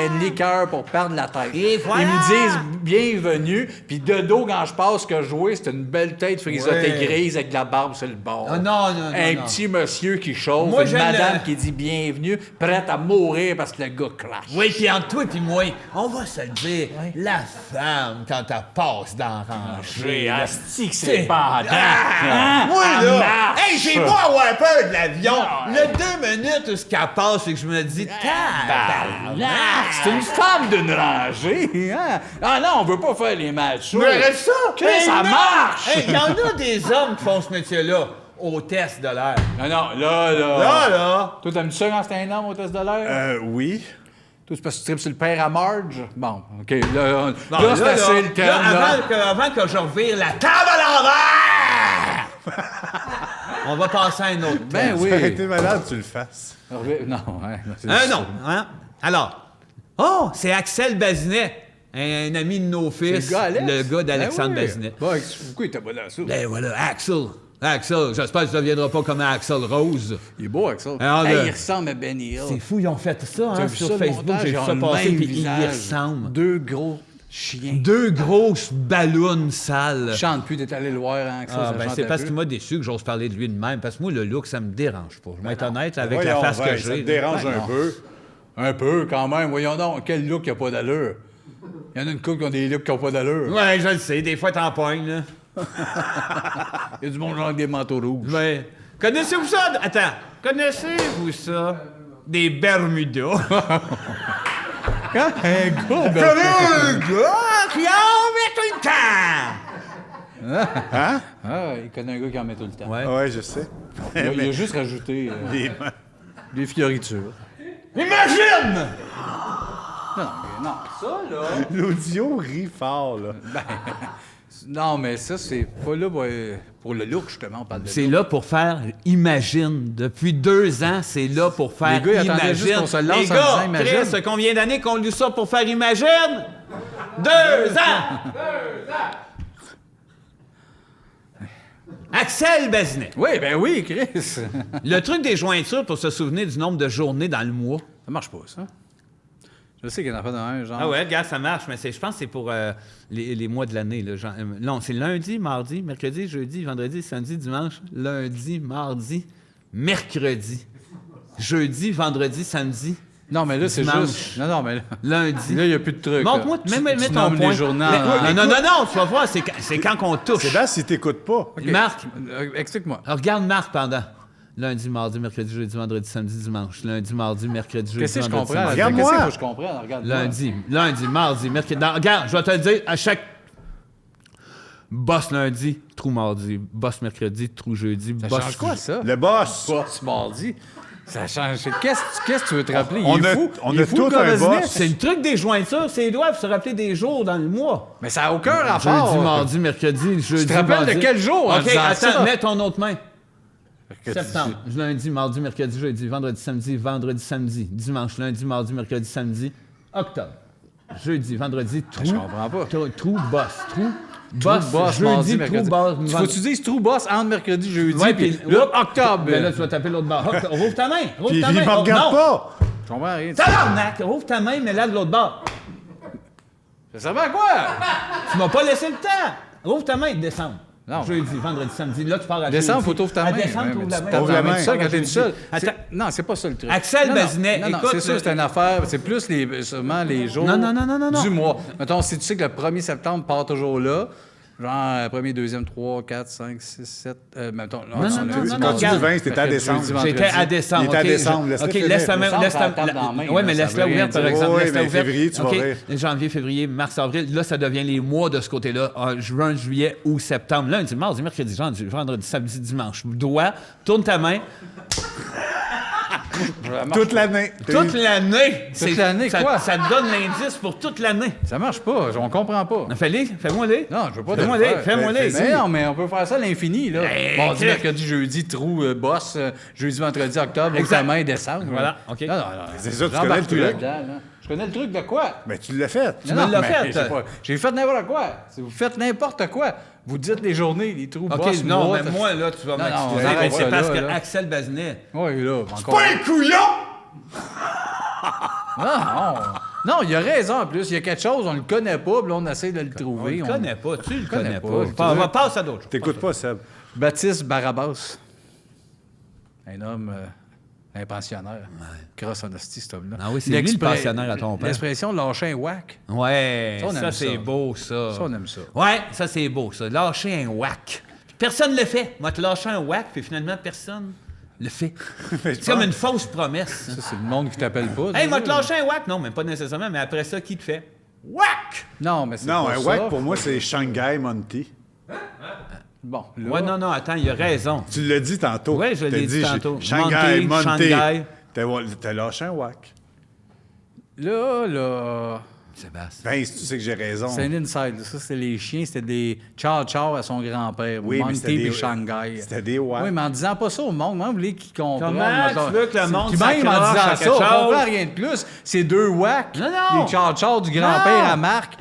Speaker 3: un liqueur pour perdre la tête.
Speaker 2: Et voilà.
Speaker 3: Ils me disent bienvenue, puis de dos, quand je passe que jouer, c'est une belle tête frisottée
Speaker 2: Ouais.
Speaker 3: grise avec de la barbe sur le bord.
Speaker 2: Ah, non, non, non,
Speaker 3: Un
Speaker 2: non.
Speaker 3: petit monsieur qui chauffe,
Speaker 2: Moi,
Speaker 3: une
Speaker 2: j'aime
Speaker 3: madame
Speaker 2: le-
Speaker 3: qui dit bienvenue, prête à mourir parce que le gars crache.
Speaker 2: Oui, puis entre toi et moi, on va se le dire, la femme, quand elle passe dans la rangée, là,
Speaker 3: Asti que c'est pas
Speaker 2: moi,
Speaker 3: Elle
Speaker 2: là,
Speaker 3: marche.
Speaker 2: hey, j'ai pas avoir peur de l'avion. Le 2 minutes où ce qu'elle passe, c'est que je me dis, tabarnak.
Speaker 3: C'est une femme d'une rangée, hein? Ah non, on veut pas faire les machos.
Speaker 2: Mais reste ça!
Speaker 3: Chris, ça
Speaker 2: non.
Speaker 3: marche!
Speaker 2: Hey, il y en a des hommes qui font ce métier-là, hôtesse de l'air.
Speaker 3: Non, non, là.
Speaker 2: Là.
Speaker 3: Toi, t'aimes ça quand c'est un homme, hôtesse de l'air?
Speaker 4: Oui.
Speaker 3: Toi, c'est parce que tu tripes sur le père à Marge? Bon, OK, là,
Speaker 2: Non,
Speaker 3: là c'est assez le terme, là.
Speaker 2: Avant que je revire la table à l'envers! On va passer à un autre.
Speaker 3: Ben oui.
Speaker 4: Ça aurait été malade que tu le fasses.
Speaker 3: Non, ouais, c'est
Speaker 2: Non. Hein? Alors, c'est Axel Bazinet, un ami de nos fils.
Speaker 3: le gars, Alex?
Speaker 2: Le gars d'Alexandre
Speaker 3: Ben oui.
Speaker 2: Bazinet.
Speaker 3: Bon, pourquoi il était pas dans ça?
Speaker 2: Ben voilà, Axel, j'espère que tu ne deviendras pas comme Axel Rose.
Speaker 3: Il est beau, Axel.
Speaker 2: Alors,
Speaker 3: Hey,
Speaker 2: là,
Speaker 3: il ressemble à Benny Hill.
Speaker 2: C'est fou, ils ont fait ça,
Speaker 3: Tu as
Speaker 2: hein,
Speaker 3: vu
Speaker 2: sur
Speaker 3: ça, le
Speaker 2: Facebook.
Speaker 3: montage?
Speaker 2: J'ai vu
Speaker 3: Ils
Speaker 2: ça
Speaker 3: ont le
Speaker 2: passer,
Speaker 3: même
Speaker 2: puis ils y
Speaker 3: visage.
Speaker 2: ressemblent.
Speaker 3: Deux gros chiens.
Speaker 2: Deux grosses ballons sales.
Speaker 3: Je chante plus, t'es allé le voir, hein, Axel,
Speaker 2: Ah,
Speaker 3: ça
Speaker 2: ben
Speaker 3: chante
Speaker 2: c'est
Speaker 3: un
Speaker 2: parce
Speaker 3: peu.
Speaker 2: qu'il m'a déçu que j'ose parler de lui de même. Parce que moi, le look, ça me dérange pas. Je vais être honnête avec
Speaker 4: Voyons,
Speaker 2: la face
Speaker 4: ben,
Speaker 2: que
Speaker 4: ça te
Speaker 2: j'ai.
Speaker 4: dérange
Speaker 3: Ben
Speaker 4: un
Speaker 3: non.
Speaker 4: peu.
Speaker 3: Un peu, quand même. Voyons donc, quel look qui a pas d'allure? Il y en a une couple qui ont des looks qui ont pas d'allure.
Speaker 2: Ouais, je le sais. Des fois, t'en pognes, là.
Speaker 3: Il y a du monde genre avec des manteaux rouges.
Speaker 2: Ouais. Connaissez-vous ça? Attends. Connaissez-vous ça? Des Bermudas.
Speaker 3: Un gars, ben,
Speaker 2: Un gars qui en met tout le temps!
Speaker 4: Hein?
Speaker 3: ah, il connaît un gars qui en met tout le temps.
Speaker 2: Ouais.
Speaker 4: Ouais, je sais.
Speaker 3: Il a juste rajouté
Speaker 4: Les-
Speaker 3: des fioritures.
Speaker 2: Imagine!
Speaker 3: Non, ça, là...
Speaker 4: L'audio rit fort, là.
Speaker 3: Non, mais ça, c'est pas là pour le look, justement, on parle de
Speaker 2: C'est
Speaker 3: look.
Speaker 2: là pour faire Imagine. Depuis 2 ans, c'est là pour faire
Speaker 3: Les gars, ils attendaient
Speaker 2: Imagine.
Speaker 3: juste qu'on se lance
Speaker 2: Les
Speaker 3: en disant
Speaker 2: gars,
Speaker 3: Imagine.
Speaker 2: Chris, combien d'années qu'on lit ça pour faire Imagine? 2 ans! Axel Bazinet.
Speaker 3: Oui, ben oui, Chris.
Speaker 2: Le truc des jointures pour se souvenir du nombre de journées dans le mois.
Speaker 3: Ça marche pas, ça. Je sais qu'il y en a pas d'un, genre...
Speaker 2: Ah ouais, regarde, ça marche, mais je pense que c'est pour les mois de l'année. Là, non, c'est lundi, mardi, mercredi, jeudi, vendredi, samedi, dimanche, lundi, mardi, mercredi, jeudi, vendredi, samedi,
Speaker 3: Non, mais là, c'est
Speaker 2: Dimanche.
Speaker 3: juste... Non, mais là...
Speaker 2: lundi.
Speaker 3: Là, il n'y a plus de trucs.
Speaker 2: Montre-moi,
Speaker 3: là.
Speaker 2: mets
Speaker 3: Tu
Speaker 2: ton
Speaker 3: nommes
Speaker 2: point.
Speaker 3: les journaux.
Speaker 2: Non, tu vas voir, c'est quand qu'on touche.
Speaker 4: C'est bien si t'écoutes pas.
Speaker 2: Marc,
Speaker 3: Explique-moi.
Speaker 2: regarde Marc pendant. Lundi, mardi, mercredi, jeudi, vendredi, samedi, dimanche. Lundi, mardi, mercredi, jeudi,
Speaker 3: Qu'est-ce que je
Speaker 2: vendredi,
Speaker 3: comprends?
Speaker 2: samedi.
Speaker 3: Qu'est-ce
Speaker 4: Regarde-moi.
Speaker 3: qu'il faut que je comprenne? Regarde.
Speaker 2: Lundi, mardi, mercredi. Non, regarde, je vais te le dire à chaque. Boss lundi, trou mardi. Boss mercredi, trou jeudi.
Speaker 3: Ça
Speaker 2: boss
Speaker 3: change quoi, ça?
Speaker 4: Le boss.
Speaker 3: Boss mardi. Ça change. Qu'est-ce que tu veux te rappeler?
Speaker 4: On
Speaker 3: Il est
Speaker 4: a-
Speaker 3: fou.
Speaker 4: on
Speaker 3: Il est
Speaker 4: a
Speaker 3: fou,
Speaker 4: tout
Speaker 3: le gars
Speaker 4: un
Speaker 3: business.
Speaker 4: boss.
Speaker 2: C'est le truc des jointures. C'est les doigts pour se rappeler des jours dans le mois.
Speaker 3: Mais ça n'a aucun rapport.
Speaker 2: Jeudi, mardi, mercredi, jeudi,
Speaker 3: te rappelles
Speaker 2: mardi.
Speaker 3: de quel jour en
Speaker 2: OK,
Speaker 3: disant
Speaker 2: attends,
Speaker 3: ça?
Speaker 2: mets ton autre main.
Speaker 3: Que tu
Speaker 2: Septembre. Lundi, mardi, mercredi, jeudi, vendredi, samedi. Dimanche, lundi, mardi, mercredi, samedi. Octobre. Jeudi, vendredi, trou.
Speaker 3: Je comprends pas.
Speaker 2: Trou, boss. Trou,
Speaker 3: Boss,
Speaker 2: boss,
Speaker 3: mardi,
Speaker 2: jeudi,
Speaker 3: mercredi.
Speaker 2: trou, boss.
Speaker 3: Faut que tu dises trou boss entre mercredi, jeudi,
Speaker 2: Ouais,
Speaker 3: puis
Speaker 2: puis
Speaker 3: là, octobre.
Speaker 2: Ben là, tu vas taper l'autre bord. Rouvre ta main. Rouvre
Speaker 4: Puis
Speaker 2: ta
Speaker 4: il
Speaker 2: main.
Speaker 4: me
Speaker 2: Oh,
Speaker 4: regarde
Speaker 2: non.
Speaker 4: pas!
Speaker 3: Je comprends rien.
Speaker 2: Tabarnak! Rouvre ta main, mais là de l'autre bord.
Speaker 3: Ça servait à quoi?
Speaker 2: Tu m'as pas laissé le temps. Rouvre ta main, décembre.
Speaker 3: Non.
Speaker 2: Jeudi, vendredi, samedi. Là, tu pars à
Speaker 3: Décembre,
Speaker 2: jeudi.
Speaker 3: faut t'ouvrir ta
Speaker 2: À
Speaker 3: main.
Speaker 2: décembre,
Speaker 3: Ouais,
Speaker 2: tu ouvres
Speaker 3: mais
Speaker 2: la
Speaker 3: tu
Speaker 2: main.
Speaker 3: tapes
Speaker 4: Ouvre la main.
Speaker 3: tout seul quand t'es tout seul.
Speaker 2: Attends.
Speaker 3: Non, c'est pas ça le truc.
Speaker 2: Axel
Speaker 3: Non,
Speaker 2: Bazinet,
Speaker 3: non,
Speaker 2: écoute,
Speaker 3: c'est sûr, c'est une affaire. C'est plus seulement les jours
Speaker 2: Non.
Speaker 3: du mois. Mettons, si tu sais que le 1er septembre part toujours là, genre 1er, 2e, 3, 4, 5, 6, 7... mettons,
Speaker 2: Non,
Speaker 4: Quand tu dis
Speaker 2: regarde.
Speaker 4: 20, c'était à décembre.
Speaker 2: J'étais à décembre.
Speaker 4: Il était à
Speaker 2: OK,
Speaker 4: décembre,
Speaker 2: je-
Speaker 4: laisse-le
Speaker 2: OK,
Speaker 4: finir.
Speaker 2: laisse la main.
Speaker 3: Décembre,
Speaker 2: Laisse
Speaker 3: ça
Speaker 2: la...
Speaker 3: tape dans la main,
Speaker 2: Oui, mais
Speaker 3: là, ça
Speaker 2: laisse-la
Speaker 3: veut rien
Speaker 2: ouverte, par
Speaker 3: dire.
Speaker 2: exemple.
Speaker 4: Oui,
Speaker 2: Laisse-la
Speaker 4: mais
Speaker 2: ouverte.
Speaker 4: février, tu vas
Speaker 2: OK,
Speaker 4: rire.
Speaker 2: janvier, février, mars, avril. Là, ça devient les mois de ce côté-là. Juin, juillet, août, septembre. Lundi, mardi, mercredi, jeudi, vendredi, samedi, dimanche. Doigt, tourne ta main.
Speaker 4: Toute l'année.
Speaker 2: Toute l'année.
Speaker 3: Toute l'année,
Speaker 2: ça,
Speaker 3: quoi?
Speaker 2: Ça te donne l'indice pour toute l'année.
Speaker 3: Ça marche pas, on comprend pas.
Speaker 2: Fais-les, fais-moi-les.
Speaker 3: Non, je veux pas te
Speaker 2: Fais-moi
Speaker 3: le
Speaker 2: les,
Speaker 3: faire.
Speaker 2: fais-moi-les.
Speaker 3: Mais non, mais on peut faire ça à l'infini, là. Mardi,
Speaker 2: Chris.
Speaker 3: mercredi, jeudi, trou, boss, jeudi, vendredi, octobre,
Speaker 2: Exact.
Speaker 3: examen, décembre.
Speaker 2: Voilà, OK.
Speaker 3: Non,
Speaker 4: C'est ça, tu
Speaker 3: j'embarque
Speaker 4: connais le
Speaker 3: plus
Speaker 4: truc.
Speaker 3: là-dedans, là. Je connais le truc de quoi?
Speaker 4: Mais tu l'as fait.
Speaker 3: Non,
Speaker 2: me l'as
Speaker 3: mais
Speaker 2: fait.
Speaker 3: j'ai fait n'importe quoi. Si vous faites n'importe quoi, vous dites les journées, les trous,
Speaker 2: OK,
Speaker 3: boss,
Speaker 2: non,
Speaker 3: mois,
Speaker 2: mais moi, là, tu vas
Speaker 3: Non, non,
Speaker 2: m'excuser.
Speaker 3: on arrête
Speaker 2: mais
Speaker 3: ça,
Speaker 2: c'est parce
Speaker 3: là,
Speaker 2: que
Speaker 3: là.
Speaker 2: Axel Bazinet...
Speaker 3: Oui, là, encore.
Speaker 4: Pas un couillon!
Speaker 3: Non, il a raison en plus. Il y a quelque chose, on le connaît pas, puis là, on essaie de le
Speaker 2: On
Speaker 3: trouver.
Speaker 2: le connaît pas, tu le connais
Speaker 3: pas.
Speaker 2: pas. On va passer à d'autres choses.
Speaker 4: T'écoutes pas, Seb.
Speaker 3: Baptiste Barabas. Un homme, un pensionnaire. Crosse en hostie, cet homme-là.
Speaker 2: Ah oui, c'est lui le pensionnaire à ton père.
Speaker 3: L'expression lâcher un whack.
Speaker 2: Ouais,
Speaker 3: Ça, on aime
Speaker 2: ça, c'est
Speaker 3: ça.
Speaker 2: beau, ça.
Speaker 3: Ça, on aime ça.
Speaker 2: Ouais, ça, c'est beau, ça. Lâcher un whack. Personne le fait. Moi, te lâcher un whack, puis finalement, personne le fait. C'est comme une fausse promesse.
Speaker 3: Ça, c'est le monde qui t'appelle pas.
Speaker 2: Hey, moi,
Speaker 3: déjà.
Speaker 2: te lâcher un whack. Non, mais pas nécessairement, mais après ça, qui te fait? Whack!
Speaker 3: Non, mais c'est
Speaker 4: Non,
Speaker 3: pas
Speaker 4: un
Speaker 3: ça.
Speaker 4: wack, pour moi, c'est Shanghai Monty.
Speaker 3: Bon, là,
Speaker 2: Ouais, non, attends, il a raison.
Speaker 4: Tu l'as dit tantôt.
Speaker 2: Ouais, je
Speaker 4: T'as
Speaker 2: l'ai dit tantôt.
Speaker 4: Shanghai
Speaker 2: Monty,
Speaker 4: Monty.
Speaker 2: Shanghai.
Speaker 4: T'as lâché un wack.
Speaker 3: là...
Speaker 2: Sébastien.
Speaker 4: Vince, tu sais que j'ai raison.
Speaker 3: C'est un inside. Ça, c'était les chiens. C'était des chow-chow à son grand-père.
Speaker 4: Oui, mais
Speaker 3: Monty
Speaker 4: c'était des-
Speaker 3: puis Shanghai.
Speaker 4: c'était des wacks.
Speaker 3: Oui, mais en disant pas ça au monde, vous voulez qu'ils comprennent.
Speaker 2: Comment
Speaker 3: mettons.
Speaker 2: tu veux que le monde
Speaker 3: Puis même en
Speaker 2: s'accroche
Speaker 3: disant
Speaker 2: à
Speaker 3: ça,
Speaker 2: quelque
Speaker 3: on
Speaker 2: chose?
Speaker 3: comprend rien de plus. C'est deux wacks.
Speaker 2: Non.
Speaker 3: Les chow-chow du grand-père
Speaker 2: Non.
Speaker 3: à Marc.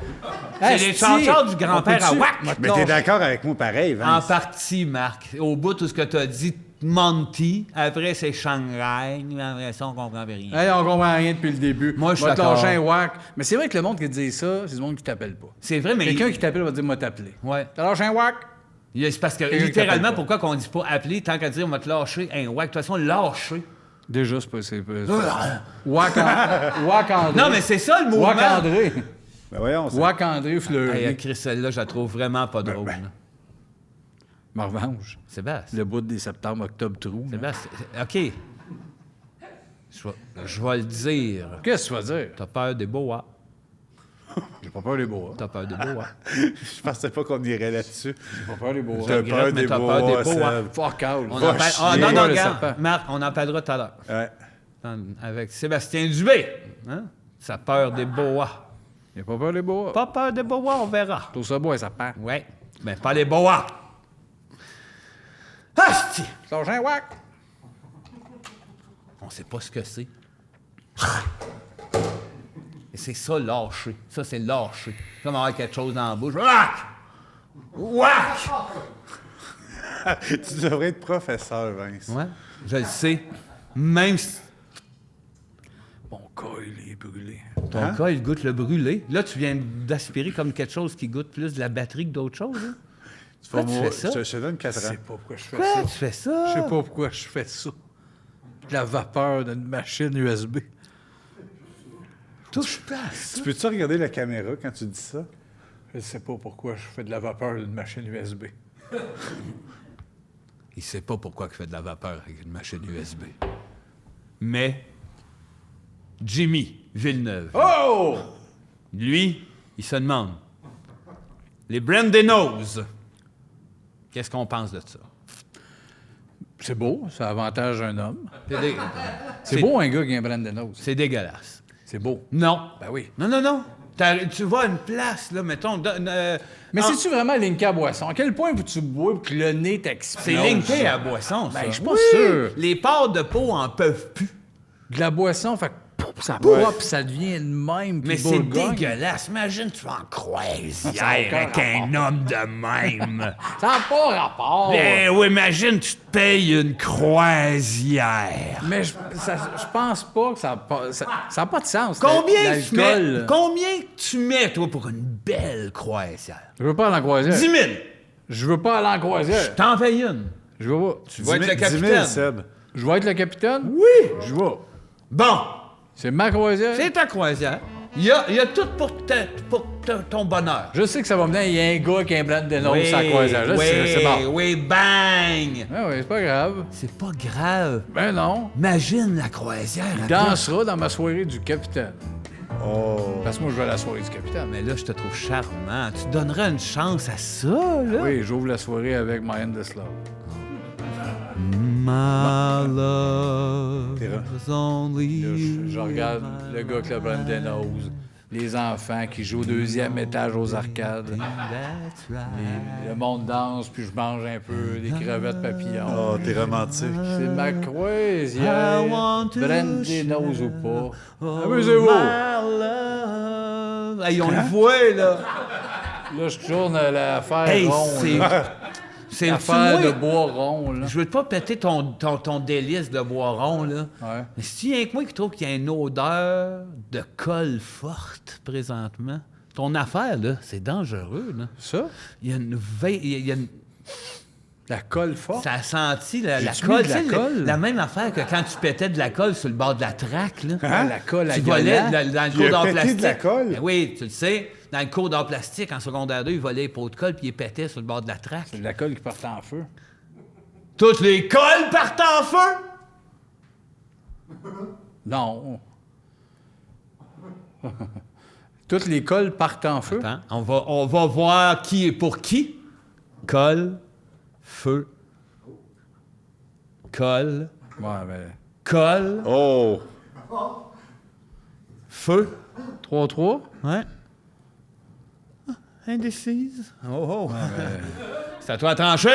Speaker 2: C'est les chow-chow du grand-père à Wack.
Speaker 4: Mais t'es d'accord avec moi pareil,
Speaker 2: En
Speaker 4: Vince?
Speaker 2: partie, Marc. Au bout de tout ce que tu as dit, Monty. Après, c'est Shanghai. Après ça, on comprend rien.
Speaker 3: Hey, on comprend rien depuis le début.
Speaker 2: Moi, je suis
Speaker 3: Va te
Speaker 2: d'accord.
Speaker 3: lâcher un whack. Mais c'est vrai que le monde qui dit ça, c'est le monde qui t'appelle pas.
Speaker 2: C'est vrai, mais...
Speaker 3: Quelqu'un qui t'appelle va dire moi t'appeler.
Speaker 2: Ouais.
Speaker 3: T'as lâché un whack?
Speaker 2: C'est parce que,
Speaker 3: Quelqu'un qui
Speaker 2: littéralement,
Speaker 3: t'appelle pas.
Speaker 2: pourquoi qu'on dit pas appeler tant qu'à dire on va te lâcher un whack? De toute façon, lâcher.
Speaker 3: Déjà, c'est pas. Whack André.
Speaker 2: Non, mais c'est ça le mouvement.
Speaker 3: Whack André.
Speaker 4: Ben voyons, ça.
Speaker 3: Whack André Fleury.
Speaker 2: Hey, Chris, celle-là, je la trouve vraiment pas drôle. là.
Speaker 3: Ma revanche.
Speaker 2: Sébastien.
Speaker 3: Le bout des septembre, octobre, trou. là.
Speaker 2: Sébastien. OK. Je vais le dire.
Speaker 3: Qu'est-ce que tu vas dire?
Speaker 2: T'as peur des boas.
Speaker 3: J'ai pas peur des bois.
Speaker 2: T'as peur des boas.
Speaker 4: Je pensais pas qu'on irait là-dessus.
Speaker 3: J'ai pas peur des bois.
Speaker 4: T'as peur
Speaker 2: mais
Speaker 4: des
Speaker 2: t'as peur
Speaker 4: bois,
Speaker 2: des boas.
Speaker 4: Seb.
Speaker 3: Fuck out.
Speaker 2: On
Speaker 3: Va
Speaker 2: en parle...
Speaker 3: chier.
Speaker 2: Ah, non,
Speaker 3: Le
Speaker 2: regarde.
Speaker 3: serpent.
Speaker 2: Marc, on en parlera tout à l'heure.
Speaker 4: Ouais.
Speaker 2: Avec Sébastien Dubé. Hein? Sa peur des boas.
Speaker 3: J'ai pas peur des bois.
Speaker 2: Pas peur des boas, on verra.
Speaker 3: Tout ça, bois, ça pend.
Speaker 2: Ouais. Mais pas les boas. Asti!
Speaker 3: Lâche un whack.
Speaker 2: On sait pas ce que c'est. Et c'est ça, lâcher. Ça, c'est lâcher. Comme avoir quelque chose dans la bouche. Whack! Whack!
Speaker 4: Tu devrais être professeur, Vince.
Speaker 2: Ouais, je le sais. Même si
Speaker 3: Mon col est brûlé.
Speaker 2: ton cas, il goûte le brûlé. Là, tu viens d'aspirer comme quelque chose qui goûte plus de la batterie que d'autres choses. Hein? Pourquoi tu fais ça?
Speaker 4: Je te donne 4
Speaker 3: Je
Speaker 4: ans.
Speaker 3: sais pas pourquoi je fais
Speaker 2: Pourquoi
Speaker 3: ça.
Speaker 2: tu fais ça?
Speaker 3: Je sais pas pourquoi je fais ça. De la vapeur d'une machine USB.
Speaker 2: Touche pas à ça.
Speaker 4: Tu peux-tu regarder la caméra quand tu dis ça?
Speaker 3: Je sais pas pourquoi je fais de la vapeur d'une machine USB.
Speaker 2: Il sait pas pourquoi il fait de la vapeur avec une machine USB. Mais Jimmy Villeneuve,
Speaker 3: Oh!
Speaker 2: lui, il se demande. Les Brandenos, qu'est-ce qu'on pense de ça?
Speaker 3: C'est beau, ça avantage un homme.
Speaker 2: C'est dé-
Speaker 3: C'est beau un gars qui a un brand de nose.
Speaker 2: C'est dégueulasse.
Speaker 3: C'est beau.
Speaker 2: Non.
Speaker 3: Ben oui.
Speaker 2: Non. Tu vas à une place, là, mettons...
Speaker 3: Mais c'est-tu vraiment linké à boisson? À quel point tu bois pour que le nez t'explose?
Speaker 2: C'est linké à boisson, ça.
Speaker 3: Ben, je suis pas sûr.
Speaker 2: Les pâtes de peau en peuvent plus.
Speaker 3: De la boisson, fait que pouf, ça pop, puis ça devient le même.
Speaker 2: Mais
Speaker 3: puis
Speaker 2: c'est
Speaker 3: bourgogne.
Speaker 2: dégueulasse. Imagine, tu vas en croisière
Speaker 3: Ça a
Speaker 2: avec
Speaker 3: aucun
Speaker 2: un homme de même.
Speaker 3: Ça n'a pas rapport.
Speaker 2: Ben oui, imagine, tu te payes une croisière.
Speaker 3: Mais je pense pas que ça n'a pas de sens.
Speaker 2: Combien tu mets, toi, pour une belle croisière?
Speaker 3: Je veux pas aller en croisière.
Speaker 2: 10 000.
Speaker 3: Je veux pas aller en croisière.
Speaker 2: T'en fais une.
Speaker 3: Je veux pas.
Speaker 2: Tu vas être le
Speaker 4: 10 000,
Speaker 2: capitaine.
Speaker 4: Seb.
Speaker 3: Je vais être le capitaine?
Speaker 2: Oui.
Speaker 3: Je vais.
Speaker 2: Bon,
Speaker 3: C'est ma croisière?
Speaker 2: c'est ta croisière. Il y a tout pour ton bonheur.
Speaker 3: Je sais que ça va venir, il y a un gars qui a un blanc de nose sur la croisière. Je sais, c'est bon.
Speaker 2: Oui, bang!
Speaker 3: Ah oui, c'est pas grave.
Speaker 2: C'est pas grave.
Speaker 3: Ben non.
Speaker 2: Imagine la croisière.
Speaker 3: Il
Speaker 2: à
Speaker 3: dansera dans ma soirée du capitaine.
Speaker 4: Oh.
Speaker 3: Parce que moi, je vais à la soirée du capitaine.
Speaker 2: Mais là, je te trouve charmant. Tu donnerais une chance à ça, là?
Speaker 3: Oui, j'ouvre la soirée avec My Endless Love.
Speaker 2: My love is only
Speaker 3: Là,
Speaker 2: you.
Speaker 3: je regarde le gars avec le blanc de nose, les enfants qui jouent au deuxième étage aux arcades.
Speaker 2: That's right.
Speaker 3: Le monde danse, puis je mange un peu des crevettes papillons.
Speaker 4: Oh, t'es romantique.
Speaker 3: C'est ma croisière.
Speaker 2: I want to
Speaker 3: Brandy nose ou pas.
Speaker 2: Oh,
Speaker 3: Amusez-vous.
Speaker 2: my love. Hey, on le voit, là.
Speaker 3: Là, je tourne à l'affaire
Speaker 2: Hey,
Speaker 3: ronde.
Speaker 2: c'est
Speaker 3: L'affaire de
Speaker 2: moi.
Speaker 3: bois rond, là.
Speaker 2: Je veux pas péter ton délice de bois rond, là.
Speaker 3: Ouais.
Speaker 2: Mais si y a que moi qui trouve qu'il y a une odeur de colle forte présentement, ton affaire, là, c'est dangereux, là.
Speaker 3: Ça?
Speaker 2: Il y a une veille. Il y a une...
Speaker 3: La colle forte?
Speaker 2: Ça a senti la
Speaker 3: J'ai-tu
Speaker 2: colle.
Speaker 3: mis de la
Speaker 2: Tu sais,
Speaker 3: colle?
Speaker 2: la même affaire que quand tu pétais de la colle sur le bord de la traque, là.
Speaker 3: Ah, la colle à
Speaker 2: Tu volais
Speaker 3: gueulant.
Speaker 2: dans le
Speaker 4: Il
Speaker 2: cours
Speaker 4: a
Speaker 2: d'art
Speaker 4: pété
Speaker 2: plastique.
Speaker 4: de la colle?
Speaker 2: Ben oui, tu le sais. Dans le cours d'art plastique, en secondaire 2, il volait les pots de colle puis il pétait sur le bord de la traque.
Speaker 3: C'est de la colle qui part en feu.
Speaker 2: Toutes les colles partent en feu!
Speaker 3: Non. Toutes les colles partent en feu.
Speaker 2: Attends, on va voir qui est pour qui. Colle, feu. Colle,
Speaker 3: Ouais, ben...
Speaker 2: colle,
Speaker 4: Oh.
Speaker 2: feu.
Speaker 3: 3-3?
Speaker 2: Ouais. Ah, indécise. Oh, oh. C'est à toi à trancher.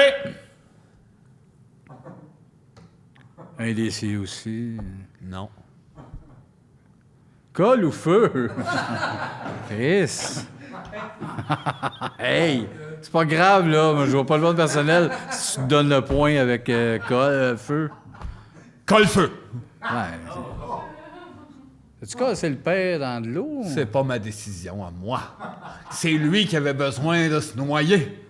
Speaker 3: Un décis aussi.
Speaker 2: Non.
Speaker 3: Colle ou feu? Chris! Hey! C'est pas grave, là. Moi, je vois pas le vote personnel si tu te donnes le point avec colle, feu.
Speaker 2: Colle, feu.
Speaker 3: Ouais. As-tu cassé le père dans de l'eau?
Speaker 2: C'est pas ma décision à moi. C'est lui qui avait besoin de se noyer.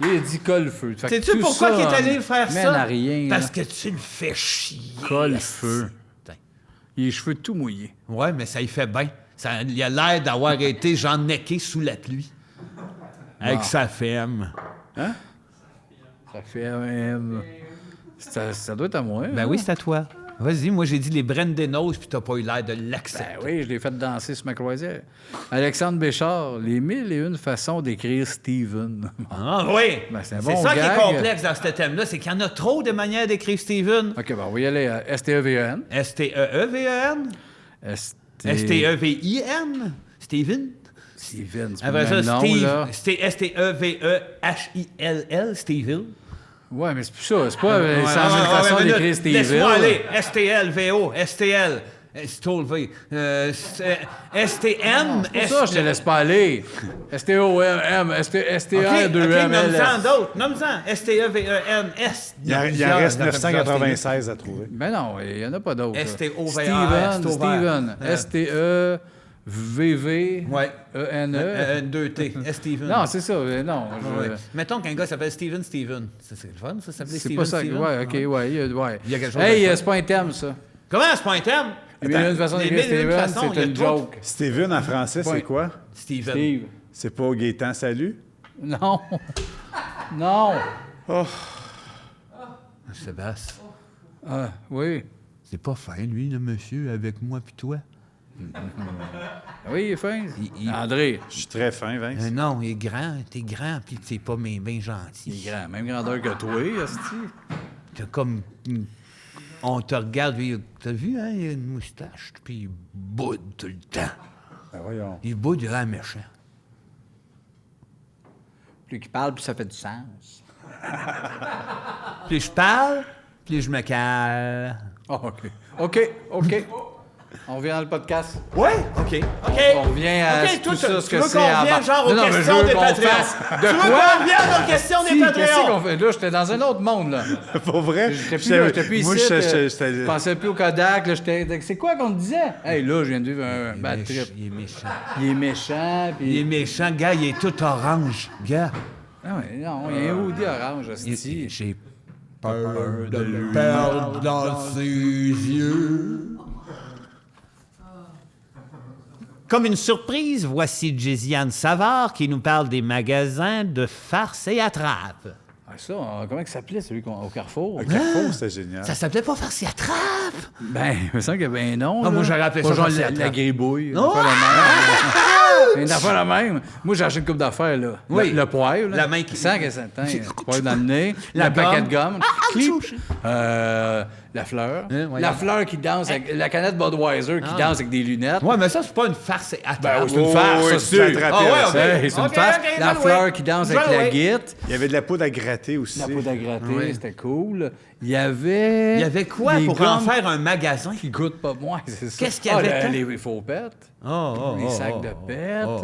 Speaker 3: Il a dit colle feu. Fait que
Speaker 2: Sais-tu
Speaker 3: tout
Speaker 2: pourquoi
Speaker 3: ça
Speaker 2: il est allé faire
Speaker 3: mène
Speaker 2: ça?
Speaker 3: à rien.
Speaker 2: Parce
Speaker 3: là.
Speaker 2: que tu le fais chier.
Speaker 3: Colle
Speaker 2: esti.
Speaker 3: feu.
Speaker 2: Putain.
Speaker 3: Il a les cheveux tout mouillés.
Speaker 2: Ouais, mais ça y fait bien. Il a l'air d'avoir été Jean Necké sous la pluie. Avec sa femme.
Speaker 3: Ça fait... ça doit être à moi.
Speaker 2: Ben
Speaker 3: hein?
Speaker 2: oui, c'est à toi. Vas-y, moi j'ai dit les Brendenos, puis t'as pas eu l'air de l'accepter.
Speaker 3: Ben oui, je l'ai fait danser sur ma croisière. Alexandre Béchard, les 1001 façons d'écrire Steven.
Speaker 2: Ah oui!
Speaker 3: Ben, c'est un
Speaker 2: c'est
Speaker 3: bon
Speaker 2: ça qui
Speaker 3: gag.
Speaker 2: est complexe dans ce thème-là, c'est qu'il y en a trop de manières d'écrire Steven.
Speaker 3: OK, ben on va y aller à S-T-E-V-E-N.
Speaker 2: S-T-E-E-V-E-N? S-T-E-V-I-N? Steven?
Speaker 3: Steven, c'est pas
Speaker 2: Après
Speaker 3: le
Speaker 2: ça,
Speaker 3: même nom,
Speaker 2: Steve.
Speaker 3: là.
Speaker 2: S-T-E-V-E-H-I-L-L, Steven.
Speaker 3: Ouais, mais c'est plus ça. C'est pas 100 000 façons
Speaker 2: mais
Speaker 3: d'écrire
Speaker 2: là,
Speaker 3: Steven.
Speaker 2: laisse-moi aller. S-T-L-V-O, S-T-L. S-T-O-L-V. S-T-M.
Speaker 3: C'est ça, je te laisse pas aller. S-T-O-M-M, S-T-R-2-M-L-S.
Speaker 2: nomme-en d'autres. Nomme-en. S-T-E-V-E-N-S.
Speaker 4: Il en reste 996 à trouver.
Speaker 3: Ben non, il n'y en a pas d'autres. là.
Speaker 2: S-T-O-V-A,
Speaker 3: Steven, S-T-E-V-V-E-N-E.
Speaker 2: Ouais.
Speaker 3: E.
Speaker 2: 2-T. Steven.
Speaker 3: Non, c'est ça. Non,
Speaker 2: Ouais. Mettons qu'un gars s'appelle Steven. C'est le fun, ça s'appelait
Speaker 3: c'est
Speaker 2: Steven.
Speaker 3: pas ça.
Speaker 2: Steven.
Speaker 3: Ouais, OK, ouais. Ouais.
Speaker 2: Il y a quelque chose
Speaker 3: Hey,
Speaker 2: de fun.
Speaker 3: c'est pas un thème, ça.
Speaker 2: Comment c'est pas un thème?
Speaker 3: Il y a une façon
Speaker 2: les
Speaker 3: d'écrire
Speaker 2: 1001
Speaker 3: Steven,
Speaker 2: façons, il y
Speaker 3: c'est
Speaker 2: a
Speaker 3: une
Speaker 2: trois-
Speaker 3: joke.
Speaker 4: Steven en français,
Speaker 3: Ouais.
Speaker 4: c'est quoi?
Speaker 2: Steven.
Speaker 3: Steve.
Speaker 4: C'est pas Gaétan Salut?
Speaker 3: Non. Non.
Speaker 2: Sébastien.
Speaker 3: Ah, oui.
Speaker 2: C'est pas fin, lui, le monsieur, avec moi puis toi.
Speaker 3: Oui, il est fin.
Speaker 2: Il-
Speaker 3: André,
Speaker 4: Je suis très fin, Vince.
Speaker 2: Non, il est grand, t'es grand, puis t'es pas bien gentil.
Speaker 3: il est grand. Même grandeur que toi, esti.
Speaker 2: t'as comme... On te regarde, puis t'as vu, hein, il a une moustache, puis il boude tout le temps.
Speaker 4: Ben voyons.
Speaker 2: Il boude, il a l'air méchant.
Speaker 3: Plus qu'il parle, plus ça fait du sens.
Speaker 2: Plus je parle, plus je me cale.
Speaker 3: Ah, OK. On revient dans le podcast.
Speaker 2: Ouais? OK.
Speaker 3: On revient à tout ça, ce que c'est
Speaker 2: qu'on
Speaker 3: avant.
Speaker 2: revienne genre aux
Speaker 3: Non, mais je
Speaker 2: questions
Speaker 3: veux
Speaker 2: des
Speaker 3: qu'on
Speaker 2: Patreons.
Speaker 3: fasse de
Speaker 2: Tu veux
Speaker 3: quoi?
Speaker 2: qu'on revienne aux questions des
Speaker 3: Qu'est-ce
Speaker 2: Patreons?
Speaker 3: qu'on fait? Là, j'étais dans un autre monde, là.
Speaker 4: Pour vrai?
Speaker 3: J'étais plus
Speaker 4: Moi,
Speaker 3: ici.
Speaker 4: j'étais-
Speaker 3: Je pensais plus au Kodak. Là, c'est quoi qu'on te disait? Hey, là, je viens de vivre un bad trip.
Speaker 2: Il est méchant.
Speaker 3: Il est méchant, puis...
Speaker 2: Il est méchant, gars, il est tout orange. Gars,
Speaker 3: Ah ouais, non, il y a un hoodie orange, hostie.
Speaker 2: j'ai peur de le perdre dans ses yeux. Comme une surprise, voici Jésiane Savard qui nous parle des magasins de farce et attrape.
Speaker 3: Ah, ça, comment il s'appelait, celui au Carrefour?
Speaker 4: Un Carrefour, c'était génial.
Speaker 2: Ça s'appelait pas farce et attrape?
Speaker 3: Ben, il me semble qu'il y avait un nom.
Speaker 2: Ah, moi,
Speaker 3: là.
Speaker 2: j'aurais appelé
Speaker 3: Pas
Speaker 2: ça
Speaker 3: genre
Speaker 2: farce et
Speaker 3: la
Speaker 2: attrape.
Speaker 3: gribouille.
Speaker 2: Oh!
Speaker 3: Une affaire la même. Moi, j'ai acheté une coupe d'affaires, là.
Speaker 2: Oui.
Speaker 3: Le poivre, là.
Speaker 2: La main qui-
Speaker 3: Sans que ça le poivre dans le nez.
Speaker 2: La
Speaker 3: le paquet
Speaker 2: gomme.
Speaker 3: de gomme. Clip. La fleur.
Speaker 2: Hein, ouais.
Speaker 3: La fleur qui danse avec... La canette Budweiser qui danse avec des lunettes.
Speaker 2: Ouais, mais ça, c'est pas une farce et attrape.
Speaker 3: Ben oui, c'est une farce,
Speaker 4: oui,
Speaker 3: ça,
Speaker 4: tu
Speaker 3: c'est...
Speaker 4: t'es attrapé
Speaker 2: Ah ouais,
Speaker 4: avec
Speaker 2: ok.
Speaker 4: ça.
Speaker 3: Hey, c'est une
Speaker 2: Ok,
Speaker 3: farce.
Speaker 2: ok,
Speaker 3: La
Speaker 2: je
Speaker 3: fleur
Speaker 2: jouais.
Speaker 3: qui danse
Speaker 2: Je
Speaker 3: avec la
Speaker 2: jouais.
Speaker 3: guite.
Speaker 4: Il y avait de la poudre à gratter aussi.
Speaker 3: La poudre à gratter,
Speaker 2: Oui.
Speaker 3: c'était cool. Il y avait...
Speaker 2: Il y avait quoi
Speaker 3: des
Speaker 2: pour en
Speaker 3: gommes
Speaker 2: faire un magasin?
Speaker 3: qui goûtent pas moins, c'est ça.
Speaker 2: Qu'est-ce qu'il y avait dedans?
Speaker 3: Les faux pets.
Speaker 2: Oh,
Speaker 3: Les sacs de pets.
Speaker 2: oh.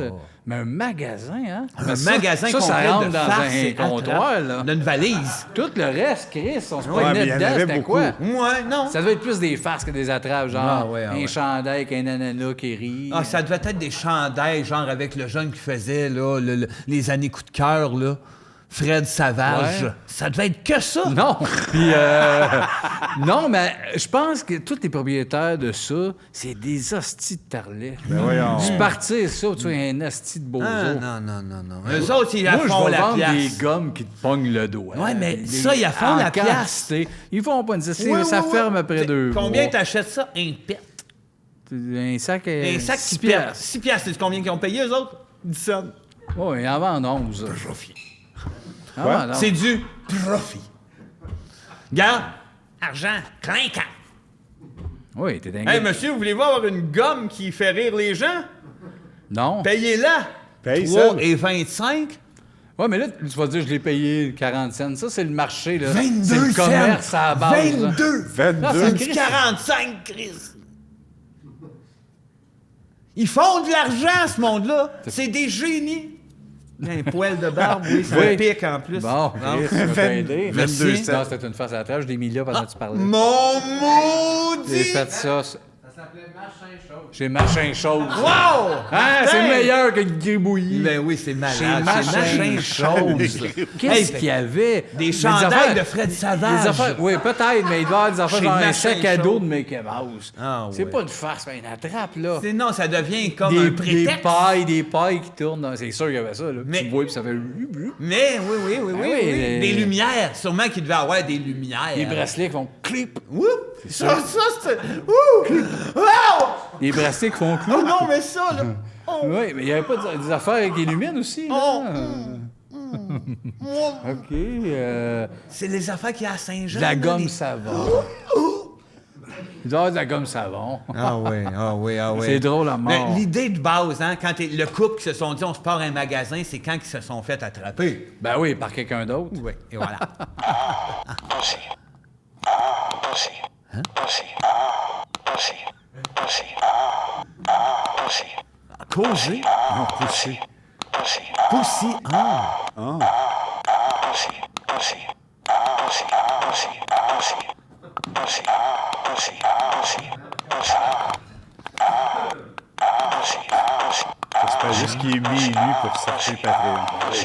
Speaker 3: Mais un magasin, hein?
Speaker 2: Un
Speaker 3: Mais ça,
Speaker 2: magasin
Speaker 3: ça
Speaker 2: complet
Speaker 3: rentre
Speaker 2: de
Speaker 3: dans
Speaker 2: farce et
Speaker 3: un comptoir,
Speaker 2: attrape.
Speaker 3: là.
Speaker 2: D'une valise.
Speaker 3: Tout le reste, Chris, on se
Speaker 4: Ouais, mais
Speaker 3: promenait
Speaker 4: il y en
Speaker 3: dedans,
Speaker 4: avait
Speaker 3: c'était
Speaker 4: beaucoup.
Speaker 3: quoi?
Speaker 2: Ouais, non.
Speaker 3: Ça devait être plus des farces que des attrapes, genre
Speaker 2: Ah ouais, ah
Speaker 3: un
Speaker 2: ouais.
Speaker 3: chandail avec un ananas qui rit.
Speaker 2: Ah, ça devait être des chandails, genre avec le jeune qui faisait là, les années coup de cœur, là. Fred Savage.
Speaker 3: Ouais.
Speaker 2: Ça devait être que ça.
Speaker 3: Non! Puis, non, mais je pense que tous les propriétaires de ça, c'est des hosties de tarlets.
Speaker 4: Ben voyons.
Speaker 3: Tu partir ça, tu as un hostie de bozo.
Speaker 2: Ah, non. Eux autres, ils
Speaker 3: Moi, je
Speaker 2: font
Speaker 3: vais
Speaker 2: la
Speaker 3: vendre
Speaker 2: pièce.
Speaker 3: des gommes qui te pognent le doigt.
Speaker 2: Ouais, mais ça, ils font la pièce.
Speaker 3: quantité. Ils font pas une
Speaker 2: Ouais,
Speaker 3: ça
Speaker 2: ouais,
Speaker 3: ferme
Speaker 2: ouais.
Speaker 3: après 2 mois.
Speaker 2: Combien t'achètes ça? Un pet.
Speaker 3: Un sac,
Speaker 2: Un sac qui perd. 6 piastres. C'est combien qu'ils ont payé, eux autres? 10 cents.
Speaker 3: Oui, ils en vendent 11.
Speaker 4: Quoi?
Speaker 2: C'est du profit. Garde, argent clinquant.
Speaker 3: Oui, t'es dingue.
Speaker 2: Hey, monsieur, voulez-vous avoir une gomme qui fait rire les gens?
Speaker 3: Non.
Speaker 2: Payez-la.
Speaker 4: Paye
Speaker 2: 3
Speaker 4: ça.
Speaker 2: et 25.
Speaker 3: Oui, mais là, tu vas dire, je l'ai payé 40 cents. Ça, c'est le marché, là.
Speaker 2: 22
Speaker 3: c'est le commerce
Speaker 2: cents.
Speaker 3: à la base. là.
Speaker 2: 22.
Speaker 4: 22.
Speaker 3: c'est
Speaker 2: Du 45, Chris. Ils font de l'argent, ce monde-là. C'est des génies. Un poil de barbe, oui, ça
Speaker 3: Oui.
Speaker 2: pique en plus.
Speaker 3: Bon, Chris, ça va t'aider.
Speaker 4: 22
Speaker 3: Merci.
Speaker 4: cents.
Speaker 3: Non, c'était une face à la trappe. Je l'ai mis là pendant que tu parlais.
Speaker 2: Mon
Speaker 3: J'ai
Speaker 2: maudit!
Speaker 3: fait ça. Ça s'appelait machin chose. J'ai machin chose.
Speaker 2: Wow!
Speaker 3: Hein, c'est
Speaker 2: Martin!
Speaker 3: meilleur que le gribouillis.
Speaker 2: Ben oui, c'est malade.
Speaker 3: Chez
Speaker 2: C'est
Speaker 3: machin chose. Qu'est-ce qu'il y avait?
Speaker 2: Des chandails
Speaker 3: affaires-
Speaker 2: de Fred Savage.
Speaker 3: Des affaires, oui, peut-être, mais il doit y avoir des affaires
Speaker 2: Chez
Speaker 3: genre un
Speaker 2: Machin
Speaker 3: sac à dos
Speaker 2: Show.
Speaker 3: de Mickey Mouse.
Speaker 2: Ah,
Speaker 3: c'est
Speaker 2: ouais.
Speaker 3: pas une farce, mais une attrape, là.
Speaker 2: Non, ça devient comme un
Speaker 3: Des
Speaker 2: prétexte.
Speaker 3: pailles qui tournent. C'est sûr qu'il y avait ça, là.
Speaker 2: Mais-
Speaker 3: Tu vois, puis ça fait...
Speaker 2: Mais oui.
Speaker 3: Ah oui,
Speaker 2: Des lumières. Sûrement qu'il devait avoir des lumières.
Speaker 3: Des bracelets qui font clip.
Speaker 2: Ouh! Ça, c'est... Ouh! Wow!
Speaker 3: Des bracelets qui font
Speaker 2: Oh
Speaker 3: clou.
Speaker 2: non, mais ça, là... Oh!
Speaker 3: Oui, mais il n'y avait pas des affaires avec des lumines aussi, là.
Speaker 2: Oh!
Speaker 3: OK.
Speaker 2: C'est les affaires qu'il y a à Saint-Jean.
Speaker 3: De la
Speaker 2: là,
Speaker 3: gomme
Speaker 2: les-
Speaker 3: savon. Il doit y avoir de la gomme savon.
Speaker 2: Ah oui.
Speaker 3: C'est drôle à mort.
Speaker 2: Mais l'idée de base, hein, quand le couple qui se sont dit on se part un magasin, c'est quand ils se sont fait attraper.
Speaker 3: Ben oui, par quelqu'un d'autre.
Speaker 2: Oui, et voilà.
Speaker 5: Pussy. Pussy.
Speaker 2: Hein?
Speaker 5: Pussy. Pussy. Pussy. Pussy.
Speaker 2: Causé.
Speaker 4: Non, poussé.
Speaker 5: Pussy.
Speaker 2: Pussy. Ah.
Speaker 5: Pussy. Pussy. Pussy. Pussy. Pussy. Pussy. Pussy. Pussy. Pussy. Pussy. Pussy.
Speaker 4: C'est pas juste qu'il est mis nu pour sortir Patreon.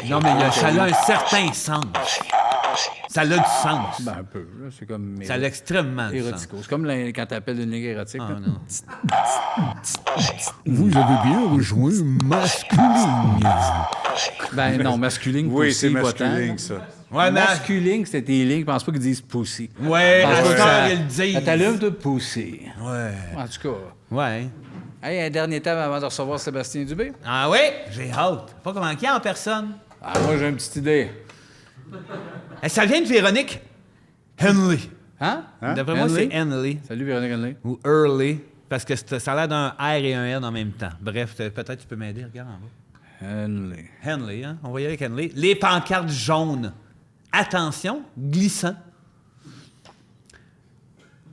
Speaker 2: Non, mais ça a un certain sens.
Speaker 5: Pussy. Pussy.
Speaker 2: Ça a du sens.
Speaker 3: Ben un peu, là. C'est comme...
Speaker 2: Ça a extrêmement du sens.
Speaker 3: érotico. C'est comme quand t'appelles une ligue érotique.
Speaker 2: Ah,
Speaker 3: là.
Speaker 2: non. Vous avez bien rejoint Masculine.
Speaker 3: Ben non, masculine,
Speaker 4: Oui,
Speaker 3: pussy,
Speaker 4: c'est
Speaker 3: pas tant.
Speaker 4: masculin, ça.
Speaker 2: Ouais, mais...
Speaker 3: Masculine, c'était tes lignes. Je pense pas qu'ils disent pussy.
Speaker 2: Ouais,
Speaker 3: Je pense
Speaker 2: la
Speaker 3: pas que
Speaker 2: star,
Speaker 3: ça-
Speaker 2: ils le disent.
Speaker 3: Ça t'allume de pussy.
Speaker 2: Ouais.
Speaker 3: En tout cas.
Speaker 2: Ouais.
Speaker 3: Hey, un dernier thème avant de recevoir Sébastien Dubé.
Speaker 2: Ah ouais? J'ai hâte. Pas comment qu'il y a en personne.
Speaker 3: Ah, moi, j'ai une petite idée.
Speaker 2: Ça vient de Véronique. Henley.
Speaker 3: Hein?
Speaker 2: D'après moi,
Speaker 3: Henley?
Speaker 2: c'est Henley.
Speaker 3: Salut, Véronique Henley.
Speaker 2: Ou Early. Parce que ça a l'air d'un R et un N en même temps. Bref, peut-être tu peux m'aider. Regarde en bas.
Speaker 3: Henley.
Speaker 2: Henley, hein? On va y aller avec Henley. Les pancartes jaunes. Attention, glissant.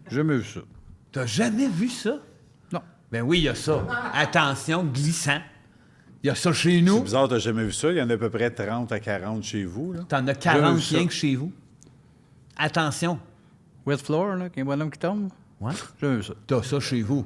Speaker 3: J'ai jamais vu ça.
Speaker 2: T'as jamais vu ça?
Speaker 3: Non.
Speaker 2: Ben oui, il y a ça. Attention, glissant. Il y a ça chez
Speaker 4: C'est
Speaker 2: nous.
Speaker 4: bizarre, t'as jamais vu ça. Il y en a à peu près 30 à 40 chez vous. Là.
Speaker 2: T'en as
Speaker 3: Jamais
Speaker 2: 40
Speaker 3: vu ça.
Speaker 2: rien que chez vous. Attention.
Speaker 3: Wet floor, là, qu'un bonhomme qui tombe.
Speaker 2: Ouais.
Speaker 3: J'ai jamais vu ça.
Speaker 2: T'as ça chez vous.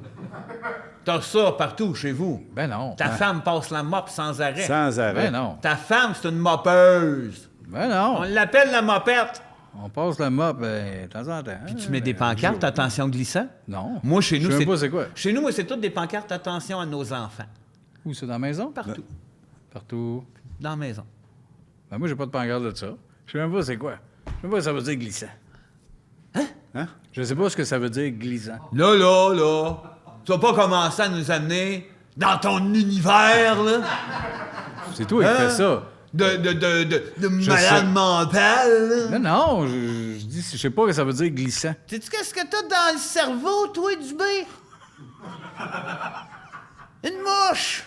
Speaker 2: T'as ça partout chez vous.
Speaker 3: Ben non.
Speaker 2: Ta femme passe la mop sans arrêt.
Speaker 4: Sans arrêt.
Speaker 3: Ben non.
Speaker 2: Ta femme, c'est une mopeuse.
Speaker 3: Ben
Speaker 2: On
Speaker 3: non.
Speaker 2: l'appelle la mopette.
Speaker 3: On passe la mop de temps en temps.
Speaker 2: Puis tu mets des pancartes, attention glissant.
Speaker 3: Non.
Speaker 2: Moi, chez nous,
Speaker 3: Je sais même pas c'est quoi.
Speaker 2: Chez nous, moi, c'est toutes des pancartes, attention à nos enfants.
Speaker 3: Où, c'est dans la maison?
Speaker 2: Partout.
Speaker 3: Partout.
Speaker 2: Dans la maison.
Speaker 3: Ben moi, j'ai pas de pancarte de ça. Je sais même pas c'est quoi. Je sais même pas ce que ça veut dire glissant.
Speaker 4: Hein?
Speaker 3: Je sais pas ce que ça veut dire glissant.
Speaker 2: Là. Tu vas pas commencer à nous amener dans ton univers, là.
Speaker 3: C'est toi qui fais ça.
Speaker 2: De
Speaker 3: Je
Speaker 2: malade
Speaker 3: sais.
Speaker 2: mental, là.
Speaker 3: Non, je dis, je sais pas ce que ça veut dire glissant.
Speaker 2: Sais-tu qu'est-ce que t'as dans le cerveau, toi, Dubé? Une mouche!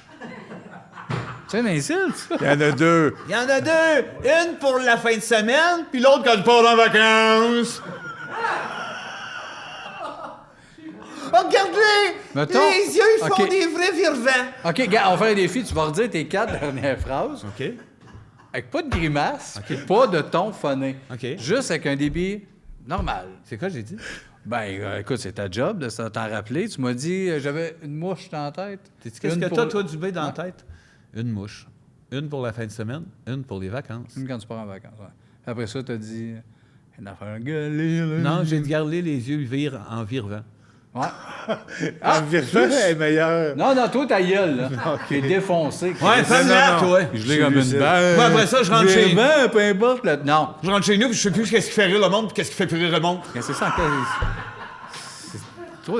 Speaker 3: C'est une insulte, ça.
Speaker 4: Il y en a deux.
Speaker 2: Il y en a deux! Une pour la fin de semaine, puis l'autre quand tu pars en vacances! Oh, regarde-les!
Speaker 3: Mettons-
Speaker 2: Les yeux, ils font
Speaker 3: OK.
Speaker 2: des vrais virevents!
Speaker 3: OK, gars, on va faire un défi. Tu vas redire tes 4 dernières phrases.
Speaker 2: OK.
Speaker 3: Avec pas de grimace, puis pas de ton phoné.
Speaker 2: OK.
Speaker 3: Juste avec un débit normal.
Speaker 2: C'est quoi j'ai dit?
Speaker 3: Ben, écoute, c'est ta job de t'en rappeler. Tu m'as dit, j'avais une mouche dans la tête.
Speaker 2: Sais-tu qu'est-ce
Speaker 3: Une
Speaker 2: que
Speaker 3: pour-
Speaker 2: t'as, toi, Dubé, dans la
Speaker 3: Ouais.
Speaker 2: tête? Une mouche. Une pour la fin de semaine, une pour les vacances.
Speaker 3: Une quand tu pars en vacances, ouais. Après ça, t'as dit, une affaire gueuler, là.
Speaker 2: Non, j'ai gardé les yeux en virevant.
Speaker 3: Ouais.
Speaker 4: Ah, Virgin est meilleur.
Speaker 3: Non, toi, ta gueule, là. Qui est défoncée.
Speaker 2: Ouais, fais-le-la, toi!
Speaker 3: Je l'ai comme une
Speaker 4: lucide.
Speaker 3: balle.
Speaker 2: Ouais, après ça, je rentre chez-
Speaker 3: Ben, peu importe, là. Non.
Speaker 2: Je rentre chez nous, puis je sais plus qu'est-ce qui fait rire le monde, puis qu'est-ce qui fait plus rire le monde.
Speaker 3: Mais c'est ça, encore. C'est trop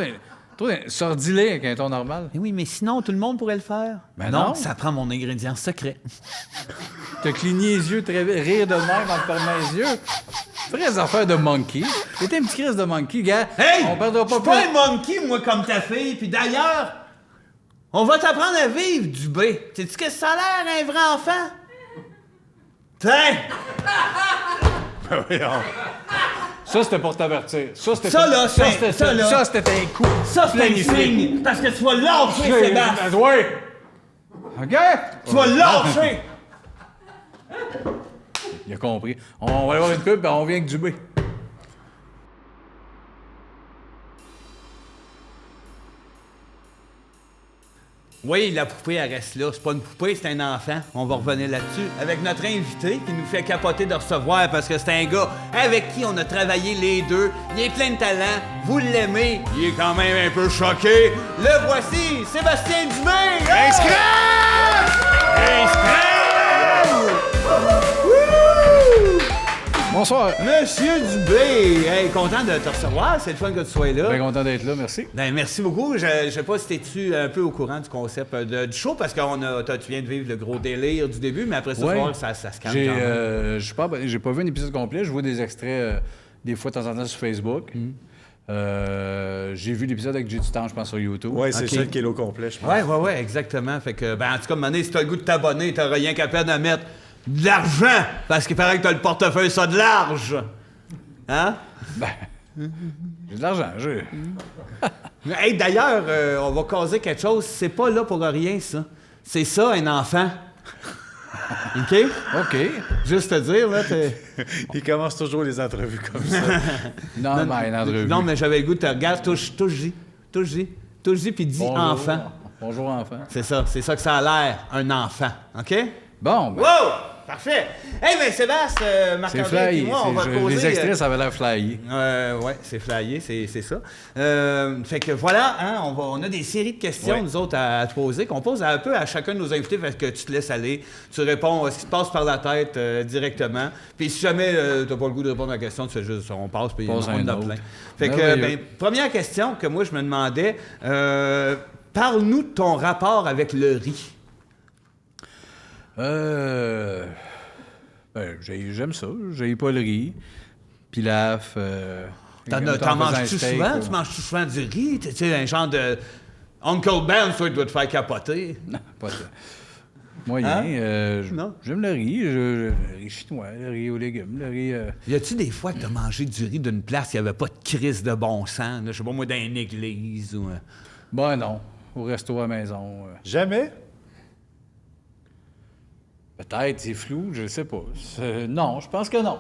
Speaker 3: sordilé avec un ton normal.
Speaker 2: Mais oui, mais sinon, tout le monde pourrait le faire.
Speaker 3: Ben non.
Speaker 2: Ça prend mon ingrédient secret.
Speaker 3: T'as cligné les yeux, très vite, rire de même en te fermant les yeux. Vraies affaires de monkey. T'es un petit crise de monkey, gars.
Speaker 2: Hey!
Speaker 3: On perdra
Speaker 2: Je
Speaker 3: pas
Speaker 2: suis
Speaker 3: plus.
Speaker 2: pas un monkey, moi, comme ta fille. Puis d'ailleurs, on va t'apprendre à vivre, Dubé. Sais-tu que ça a l'air, un vrai enfant? Tiens!
Speaker 3: Ça, c'était pour t'avertir. Ça, c'était
Speaker 2: Ça, là,
Speaker 3: c'était
Speaker 2: ça, là.
Speaker 3: Ça, c'était un coup.
Speaker 2: Ça, c'est un
Speaker 3: planifié.
Speaker 2: signe, parce que tu vas lâcher, Sébastien.
Speaker 3: Oui. OK?
Speaker 2: Tu vas lâcher.
Speaker 3: Il a compris. On va aller voir une pub, puis on vient avec Dubé.
Speaker 2: Oui, la poupée, elle reste là. C'est pas une poupée, c'est un enfant. On va revenir là-dessus. Avec notre invité qui nous fait capoter de recevoir parce que c'est un gars avec qui on a travaillé les deux. Il est plein de talent. Vous l'aimez. Il est quand même un peu choqué. Le voici, Sébastien Dubé!
Speaker 3: Bonsoir.
Speaker 2: Monsieur Dubé! Hey, content de te recevoir. C'est le fun que tu sois là.
Speaker 3: Bien content d'être là, merci.
Speaker 2: Ben, merci beaucoup. Je sais pas si t'es-tu un peu au courant du concept du show, parce que tu viens de vivre le gros délire du début, mais après ça,
Speaker 3: Ouais.
Speaker 2: tu vois que ça se calme
Speaker 3: J'ai
Speaker 2: quand même.
Speaker 3: j'ai pas vu un épisode complet. Je vois des extraits des fois de temps en temps sur Facebook. J'ai vu l'épisode avec Jay Dutan, je pense, sur YouTube.
Speaker 4: Oui, c'est
Speaker 2: Ok.
Speaker 4: ça le kilo complet, je pense.
Speaker 2: Ouais, exactement. Fait que, ben, en tout cas, à un moment donné, si t'as le goût de t'abonner, t'as rien qu'à peine à mettre de l'argent, parce qu'il paraît que t'as le portefeuille ça de large. Hein?
Speaker 3: J'ai de l'argent.
Speaker 2: Hey, d'ailleurs, on va causer quelque chose. C'est pas là pour rien, ça. C'est ça, un enfant. OK?
Speaker 3: OK.
Speaker 2: Juste te dire, là, t'es...
Speaker 4: Il commence toujours les entrevues comme ça.
Speaker 3: Non, mais une entrevue.
Speaker 2: Non, mais j'avais le goût de te regarder, touche-y, puis dis
Speaker 3: Bonjour.
Speaker 2: enfant.
Speaker 3: Bonjour, enfant.
Speaker 2: C'est ça que ça a l'air, un enfant. OK?
Speaker 3: Bon, ben,
Speaker 2: Wow! Parfait! Hey, mais Sébastien,
Speaker 3: c'est
Speaker 2: Marc-André et
Speaker 3: flyé.
Speaker 2: moi, on va poser...
Speaker 3: Les extraits, ça avait l'air flyé.
Speaker 2: Ouais, c'est flyé, c'est ça. Fait que voilà, hein, on a des séries de questions,
Speaker 3: Ouais.
Speaker 2: nous autres, à te poser, qu'on pose un peu à chacun de nos invités, fait que tu te laisses aller, tu réponds à ce qui te passe par la tête directement. Puis si jamais t'as pas le goût de répondre à la question, tu fais juste, on passe, puis on
Speaker 3: Pose
Speaker 2: en
Speaker 3: un
Speaker 2: a
Speaker 3: autre.
Speaker 2: plein. Fait que,
Speaker 3: Merveilleux.
Speaker 2: première question que moi, je me demandais, parle-nous de ton rapport avec le riz.
Speaker 3: J'aime ça. J'ai pas le riz. pilaf.
Speaker 2: T'en manges-tu souvent? Tu manges-tu souvent du riz? Tu sais, un genre de... Uncle Ben, ça, il doit te faire capoter.
Speaker 3: Non, pas ça. Moyen.
Speaker 2: Hein? Non.
Speaker 3: J'aime le riz. Le riz chinois, le riz aux légumes, le riz...
Speaker 2: Y a-tu des fois que t'as mangé du riz d'une place où il n'y avait pas de crise de bon sens? Là, je sais pas, moi, dans une église ou...
Speaker 3: Ben non. Au resto à la maison.
Speaker 4: Jamais?
Speaker 3: Peut-être, c'est flou, je sais pas. Non, je pense que non.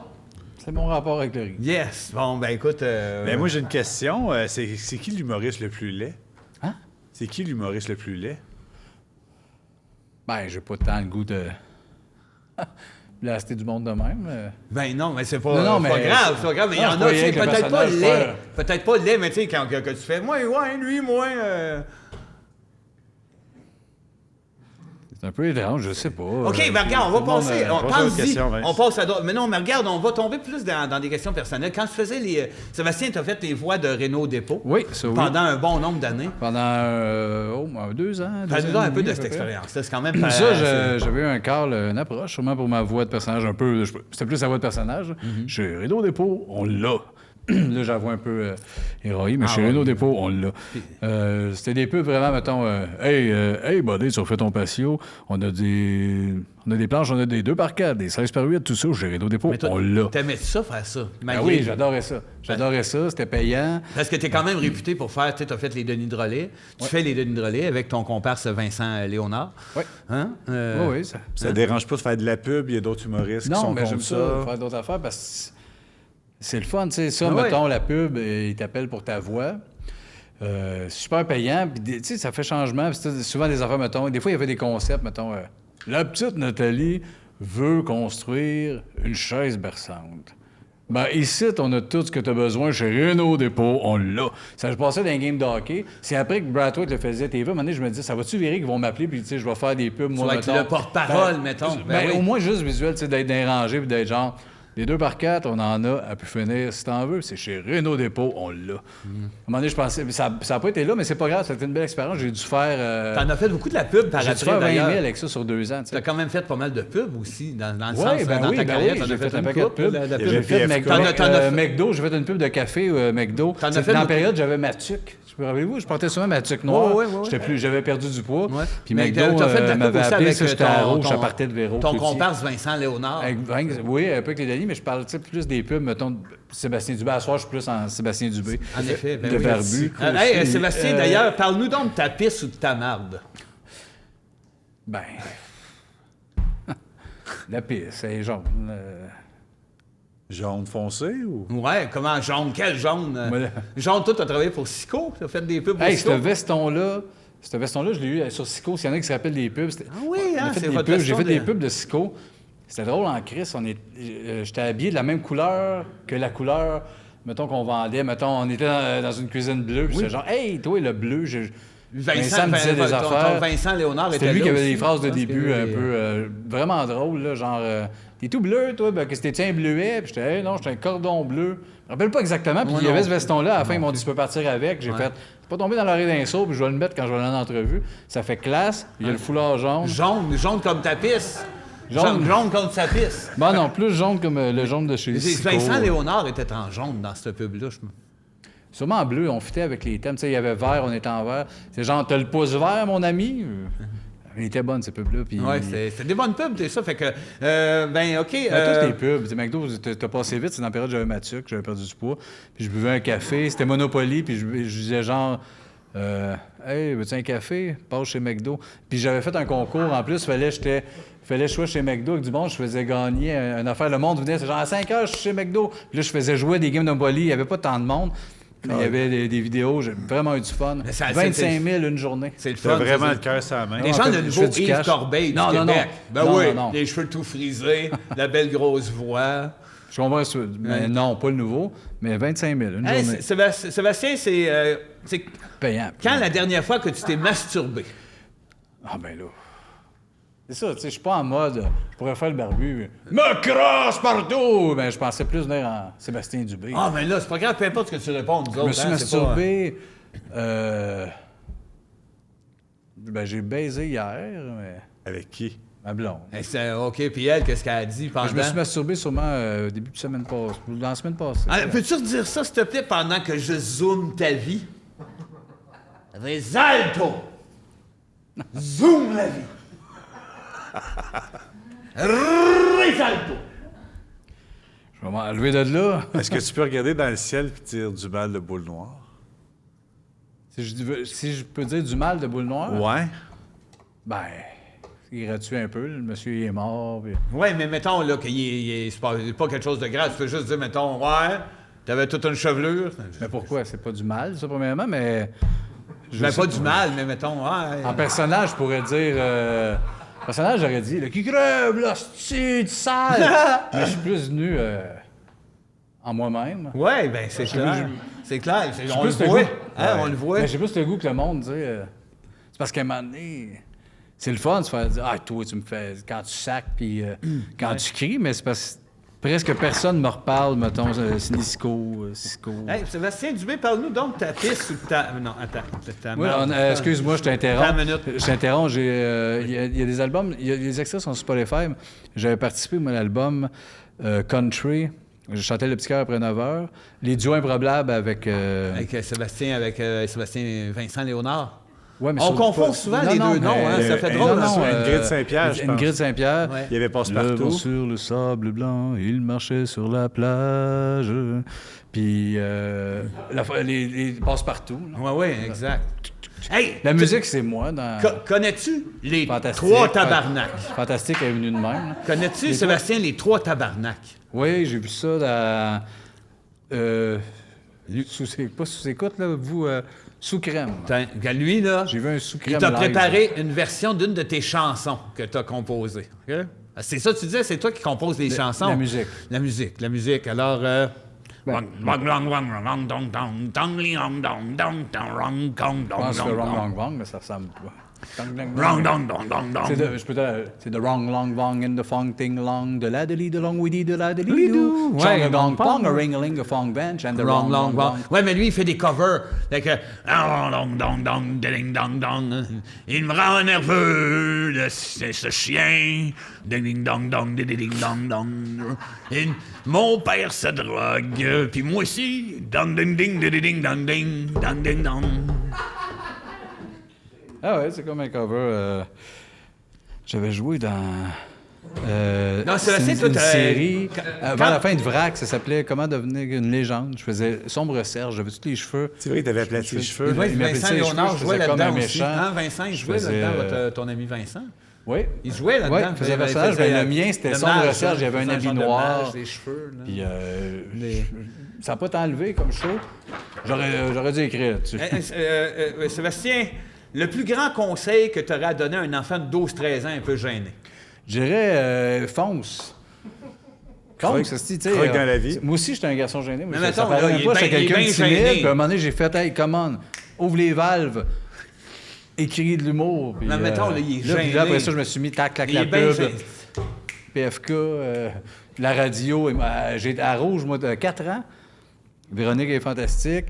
Speaker 3: C'est mon rapport avec le riz.
Speaker 2: Yes! Bon, ben écoute...
Speaker 4: Ben moi, j'ai une question. C'est qui l'humoriste le plus laid?
Speaker 3: Hein?
Speaker 4: C'est qui l'humoriste le plus laid?
Speaker 3: Ben, j'ai pas tant le goût de blaster du monde de même.
Speaker 2: Ben non, mais c'est pas,
Speaker 3: Non, mais-
Speaker 2: pas grave, c'est pas grave. Mais il y
Speaker 3: Non,
Speaker 2: en
Speaker 3: je
Speaker 2: a,
Speaker 3: croyais
Speaker 2: c'est
Speaker 3: que le
Speaker 2: peut-être pas
Speaker 3: personnage
Speaker 2: laid.
Speaker 3: faire-
Speaker 2: Peut-être pas laid, mais tu sais, quand que tu fais, moi, ouais, lui, moi...
Speaker 3: C'est un peu étrange, je sais pas.
Speaker 2: OK, ben regarde, on va passer.
Speaker 4: pose une
Speaker 2: Pense-y.
Speaker 4: question, Vince.
Speaker 2: On passe à d'autres. Mais non, mais regarde, on va tomber plus dans des questions personnelles. Quand tu faisais les. Sébastien, tu as fait les voix de Renaud Dépôt.
Speaker 3: Oui, ça oui.
Speaker 2: Pendant un bon nombre d'années.
Speaker 3: Pendant 2 ans.
Speaker 2: Parle-nous un peu de cette expérience. C'est quand même.
Speaker 3: Ça, j'avais eu un call, une approche, sûrement pour ma voix de personnage un peu. C'était plus la voix de personnage. Chez Renaud Dépôt, on l'a. Là, j'avoue un peu héroïque, mais chez Renaud Dépôt, on l'a. C'était des pubs vraiment, mettons, hey, buddy, tu refais ton patio, on a des planches, on a des 2x4, des 16x8, tout ça, chez Renaud Dépôt,
Speaker 2: Mais toi,
Speaker 3: on l'a.
Speaker 2: t'aimais ça, faire ça?
Speaker 3: Ah oui, j'adorais ça. J'adorais ça, c'était payant.
Speaker 2: Parce que t'es quand même réputé pour faire, tu sais, t'as fait les Denis de Relais. Tu fais les Denis de Relais avec ton comparse Vincent Léonard.
Speaker 3: Oui.
Speaker 2: Hein?
Speaker 3: Oui, ça.
Speaker 4: Ça dérange pas de faire de la pub, il y a d'autres humoristes qui
Speaker 3: Non,
Speaker 4: sont
Speaker 3: mais
Speaker 4: comme
Speaker 3: j'aime ça, faire d'autres affaires parce que c'est le fun, tu sais. Ça,
Speaker 2: Ah ouais.
Speaker 3: mettons, la pub, il t'appelle pour ta voix. Super payant. Puis, tu sais, ça fait changement. Puis, c'est souvent des affaires, mettons. Des fois, il y avait des concepts, mettons. La petite Nathalie veut construire une chaise berçante. Ben, ici, on a tout ce que tu as besoin chez Renaud Dépôt, on l'a. Ça, je passais dans un game de hockey. C'est après que Brad White le faisait TV. À un moment donné, je me dis, ça va-tu virer qu'ils vont m'appeler, puis, tu sais, je vais faire des pubs, moi,
Speaker 2: vas être
Speaker 3: mettons.
Speaker 2: le porte-parole, mettons. Ben oui.
Speaker 3: Au moins, juste visuel, tu sais, d'être dérangé, puis d'être genre. Les 2x4, on en a à pu finir si t'en veux. C'est chez Renaud Dépôt, on l'a. À un moment donné, je pensais... Ça n'a pas été là, mais c'est pas grave. C'était une belle expérience. J'ai dû faire...
Speaker 2: T'en as fait beaucoup de la pub par
Speaker 3: j'ai dû
Speaker 2: après,
Speaker 3: faire 20 000
Speaker 2: d'ailleurs.
Speaker 3: avec ça sur 2 ans. tu sais.
Speaker 2: T'as quand même fait pas mal de pubs aussi, dans le
Speaker 3: Ouais,
Speaker 2: sens,
Speaker 3: ben
Speaker 2: dans
Speaker 3: oui,
Speaker 2: ta
Speaker 3: ben
Speaker 2: carrière,
Speaker 3: oui,
Speaker 2: t'en as
Speaker 3: j'ai
Speaker 2: fait
Speaker 3: fait un
Speaker 2: une
Speaker 3: paquet de
Speaker 2: couple,
Speaker 3: pubs.
Speaker 2: la
Speaker 4: Il y
Speaker 2: pub.
Speaker 4: avait
Speaker 3: J'ai fait
Speaker 4: PFK.
Speaker 3: McDo, j'ai fait une pub de café McDo.
Speaker 2: T'en as
Speaker 3: C'est
Speaker 2: fait
Speaker 3: dans la
Speaker 2: beaucoup.
Speaker 3: période, j'avais ma tuque. Rappelez-vous, je portais souvent ma tuque noire.
Speaker 2: Ouais.
Speaker 3: J'avais perdu du poids.
Speaker 2: Ouais.
Speaker 3: Puis
Speaker 2: Mais
Speaker 3: McDo
Speaker 2: t'as fait de la pub
Speaker 3: m'avait
Speaker 2: aussi
Speaker 3: appelé
Speaker 2: avec
Speaker 3: ça, j'étais en rouge, je partais de Véro.
Speaker 2: ton
Speaker 3: tout petit.
Speaker 2: comparse Vincent Léonard.
Speaker 3: Oui, un peu avec les Denis, mais je parle plus des pubs, mettons, de Sébastien Dubé. À soir, je suis plus en Sébastien Dubé.
Speaker 2: En effet, ben
Speaker 3: de
Speaker 2: oui.
Speaker 3: barbu.
Speaker 2: Hey, Sébastien, d'ailleurs, parle-nous donc de ta pisse ou de ta marde.
Speaker 3: Ben. La pisse, elle est jaune.
Speaker 4: Jaune foncé ou?
Speaker 2: Ouais, comment jaune? Quel jaune?
Speaker 3: Voilà.
Speaker 2: Jaune, toi, t'as travaillé pour Sico? T'as fait des pubs pour
Speaker 3: Hey,
Speaker 2: Sico?
Speaker 3: ce veston-là, je l'ai eu sur Sico. S'il y en a qui se rappellent des pubs.
Speaker 2: Ah oui,
Speaker 3: on a
Speaker 2: hein,
Speaker 3: fait
Speaker 2: c'est
Speaker 3: des
Speaker 2: votre
Speaker 3: pubs. J'ai
Speaker 2: veston
Speaker 3: fait des
Speaker 2: de-
Speaker 3: pubs de Sico. C'était drôle en crise. J'étais habillé de la même couleur que la couleur, mettons, qu'on vendait. Mettons, on était dans une cuisine bleue. Puis c'était genre, hey, toi, le bleu, Vincent me disait des
Speaker 2: ton
Speaker 3: affaires.
Speaker 2: Vincent Léonard était
Speaker 3: C'était lui
Speaker 2: là
Speaker 3: qui avait
Speaker 2: aussi.
Speaker 3: des phrases de
Speaker 2: Je pense
Speaker 3: début
Speaker 2: que-
Speaker 3: un peu vraiment drôles, là, genre t'es tout bleu, toi, ben, que c'était un bleuet, puis j'étais, hey, non, j'étais un cordon bleu. Je me rappelle pas exactement, puis
Speaker 2: Moi
Speaker 3: il y avait
Speaker 2: non.
Speaker 3: ce veston-là, à la fin, ils m'ont dit, tu peux partir avec. J'ai fait, c'est pas tombé dans l'oreille d'un saut, puis je vais le mettre quand je vais aller en entrevue. Ça fait classe, il y a le foulard jaune.
Speaker 2: Jaune comme ta pisse.
Speaker 3: Jaune.
Speaker 2: Jaune comme sa pisse.
Speaker 3: Bon, non, plus jaune comme le jaune de chez Sico.
Speaker 2: Vincent Léonard était en jaune dans cette pub-là.
Speaker 3: Sûrement en bleu, on fitait avec les thèmes. Tu sais, il y avait vert, on était en vert. C'est genre, t'as le pouce vert, mon ami? Elle était bonne, ces pubs-là. Puis...
Speaker 2: Ouais, c'était des bonnes pubs, c'est ça. Fait que, ben, OK.
Speaker 3: Toutes les pubs. Tu sais, McDo, t'as passé vite. C'est dans la période où j'avais ma tuque, j'avais perdu du poids. Puis je buvais un café. C'était Monopoly. Puis je disais genre, hey, veux-tu un café? Passe chez McDo. Puis j'avais fait un concours. En plus, fallait que je sois chez McDo avec du monde. Je faisais gagner une affaire. Le monde venait, c'est genre à 5 heures, je suis chez McDo. Puis là, je faisais jouer des games de Monopoly. Il n'y avait pas tant de monde. Il y avait des vidéos. J'ai vraiment eu du fun.
Speaker 2: Mais ça,
Speaker 3: 25 000 une journée.
Speaker 2: C'est le
Speaker 4: T'as
Speaker 2: fun.
Speaker 4: vraiment
Speaker 2: ça,
Speaker 4: le cœur sur la main.
Speaker 2: Les gens de
Speaker 3: je
Speaker 2: nouveau
Speaker 3: fais du
Speaker 2: Yves
Speaker 3: cash.
Speaker 2: Corbeil du
Speaker 3: Non, non,
Speaker 2: Québec.
Speaker 3: non.
Speaker 2: Ben
Speaker 3: Non,
Speaker 2: oui,
Speaker 3: non, non.
Speaker 2: les cheveux tout frisés, la belle grosse voix.
Speaker 3: Je comprends ça. Mais non, pas le nouveau, mais 25 000 une
Speaker 2: Hey,
Speaker 3: journée.
Speaker 2: Sébastien, c'est
Speaker 3: Payant.
Speaker 2: quand la dernière fois que tu t'es masturbé?
Speaker 3: Ah ben là. C'est ça, tu sais, je suis pas en mode, je pourrais faire le barbu. Me crosse partout! Ben, je pensais plus venir en Sébastien Dubé.
Speaker 2: Ah, ben là, c'est pas grave, peu importe ce que tu réponds, nous
Speaker 3: je
Speaker 2: autres.
Speaker 3: me suis
Speaker 2: hein, c'est pas-
Speaker 3: masturbé. Ben, j'ai baisé hier, mais.
Speaker 4: Avec qui?
Speaker 3: Ma blonde.
Speaker 2: OK, puis elle, qu'est-ce qu'elle a dit pendant...
Speaker 3: Je me suis masturbé sûrement au début de semaine passée, dans la semaine passée.
Speaker 2: Ah, peux-tu redire ça, s'il te plaît, pendant que je zoome ta vie? Risalto! Zoom la vie! Risalto!
Speaker 3: Je vais m'enlever de là.
Speaker 4: Est-ce que tu peux regarder dans le ciel et dire du mal de boule noire?
Speaker 3: Si je peux dire du mal de boule noire,
Speaker 4: Ouais.
Speaker 3: ben, il gratuit un peu. Le monsieur il est mort. Puis...
Speaker 2: Ouais, mais mettons là qu'il c'est pas quelque chose de grave. Tu peux juste dire, mettons, ouais, t'avais toute une chevelure.
Speaker 3: Mais pourquoi? C'est pas du mal, ça, premièrement, mais...
Speaker 2: Ben, pas du mal, mais mettons, ouais.
Speaker 3: En personnage, je pourrais dire... personnage, j'aurais dit, le qui crève, là, c'est sale! Mais je suis plus venu en moi-même.
Speaker 2: Ouais, ben c'est clair. C'est clair. On le
Speaker 3: plus le
Speaker 2: voit.
Speaker 3: goût.
Speaker 2: Hein, on le voit.
Speaker 3: Mais j'ai plus le goût que le monde, tu sais. C'est parce qu'à un moment donné, c'est le fun de se faire dire, ah, toi, tu me fais... Quand tu sacs, puis quand tu cries, mais c'est parce que presque personne me reparle, mettons, Cisco.
Speaker 2: Hey, Sébastien Dubé, parle-nous donc de ta piste ou ta... Non, attends.
Speaker 3: Oui, excuse-moi, je t'interromps.
Speaker 2: Attends une minute.
Speaker 3: Je t'interromps. Il y a des albums, les extraits sont sur Spotify. J'avais participé, moi, à l'album Country. Je chantais Le Petit Cœur après 9 heures. Les duos improbables avec...
Speaker 2: Avec Sébastien Vincent Léonard.
Speaker 3: Ouais, mais
Speaker 2: on confond souvent les deux noms, hein, ça fait drôle.
Speaker 4: Ingrid Saint-Pierre, je pense.
Speaker 3: Ingrid Saint-Pierre.
Speaker 2: Ouais.
Speaker 4: Il y avait
Speaker 3: Le vent
Speaker 4: Passe-Partout.
Speaker 3: sur le sable blanc, il marchait sur la plage. Puis les passe-partout. là.
Speaker 2: Oui, exact. Hey!
Speaker 3: La musique, c'est moi. Dans
Speaker 2: Connais-tu les
Speaker 3: Fantastique.
Speaker 2: trois tabarnaks?
Speaker 3: Fantastique est venu de même. là.
Speaker 2: Connais-tu, Sébastien, les trois tabarnak?
Speaker 3: Oui, j'ai vu ça dans... pas sous écoute, là, vous... sous crème.
Speaker 2: Lui, là,
Speaker 3: J'ai vu un sous crème
Speaker 2: il t'a
Speaker 3: live.
Speaker 2: préparé une version d'une de tes chansons que tu as composées. OK? C'est ça, tu disais, c'est toi qui composes les chansons.
Speaker 3: La musique.
Speaker 2: La musique. Alors,
Speaker 3: Je pense que wrong, wrong, mais ça ressemble pas. C'est the wrong, long, long, in the fong, ting, long, de la, de li, de long, we de la, de li, do.
Speaker 2: Ouais,
Speaker 3: Chong, gong,
Speaker 2: pong.
Speaker 3: pong, a ring, a ling, a fong bench, and the
Speaker 2: wrong, long,
Speaker 3: long.
Speaker 2: Ouais, mais lui, il fait des covers. Fait que... Il me rend nerveux, c'est ce chien. Ding, dong, dong, ding, dong, dong. Mon père se drogue, puis moi aussi. Dong, ding, ding, ding, dong, ding, dong, ding, dong.
Speaker 3: Ah ouais, c'est comme un cover. J'avais joué dans...
Speaker 2: Non, Sébastien,
Speaker 3: une,
Speaker 2: toi,
Speaker 3: une
Speaker 2: t'as-
Speaker 3: série.
Speaker 2: quand-
Speaker 3: Avant la fin de Vrac, ça s'appelait Comment devenir une légende. Je faisais Sombre Serge, j'avais tous les cheveux.
Speaker 4: C'est vrai que t'avais aplati les cheveux.
Speaker 2: Oui,
Speaker 3: Il m'appelait
Speaker 2: Vincent
Speaker 3: ça les
Speaker 2: Léonard
Speaker 3: cheveux, je
Speaker 2: jouait
Speaker 3: faisais comme
Speaker 2: là-dedans
Speaker 3: un
Speaker 2: aussi.
Speaker 3: méchant.
Speaker 2: Hein, Vincent, il jouait
Speaker 3: faisais,
Speaker 2: là-dedans, ton ami Vincent.
Speaker 3: Oui.
Speaker 2: Il jouait là-dedans.
Speaker 3: Oui, il faisait un personnage. Ben, le mien, c'était Sombre Serge, il y avait un habit noir.
Speaker 2: Les cheveux, là.
Speaker 3: Puis ça n'a pas tant enlevé comme show. J'aurais dû écrire là-dessus.
Speaker 2: Sébastien, le plus grand conseil que tu aurais à donner à un enfant de 12-13 ans un peu gêné?
Speaker 3: Je dirais fonce. Fonce, tu sais.
Speaker 4: Croque dans la vie.
Speaker 3: Moi aussi, j'étais un garçon gêné. Moi,
Speaker 2: Mais
Speaker 3: ça
Speaker 2: mettons,
Speaker 3: paraît
Speaker 2: là,
Speaker 3: même
Speaker 2: il est
Speaker 3: pas,
Speaker 2: bien-
Speaker 3: j'étais
Speaker 2: il est
Speaker 3: quelqu'un de
Speaker 2: bien
Speaker 3: timide.
Speaker 2: gêné.
Speaker 3: Puis à un moment donné, j'ai fait, hey, come on, ouvre les valves. Écris de l'humour. Puis,
Speaker 2: Mais mettons, là, il est
Speaker 3: puis
Speaker 2: gêné.
Speaker 3: là, après ça, je me suis mis tac, clac,
Speaker 2: Il
Speaker 3: la
Speaker 2: est bien
Speaker 3: pub.
Speaker 2: gêné.
Speaker 3: PFK, la radio. J'ai à Rouge, moi, de 4 ans. Véronique est fantastique.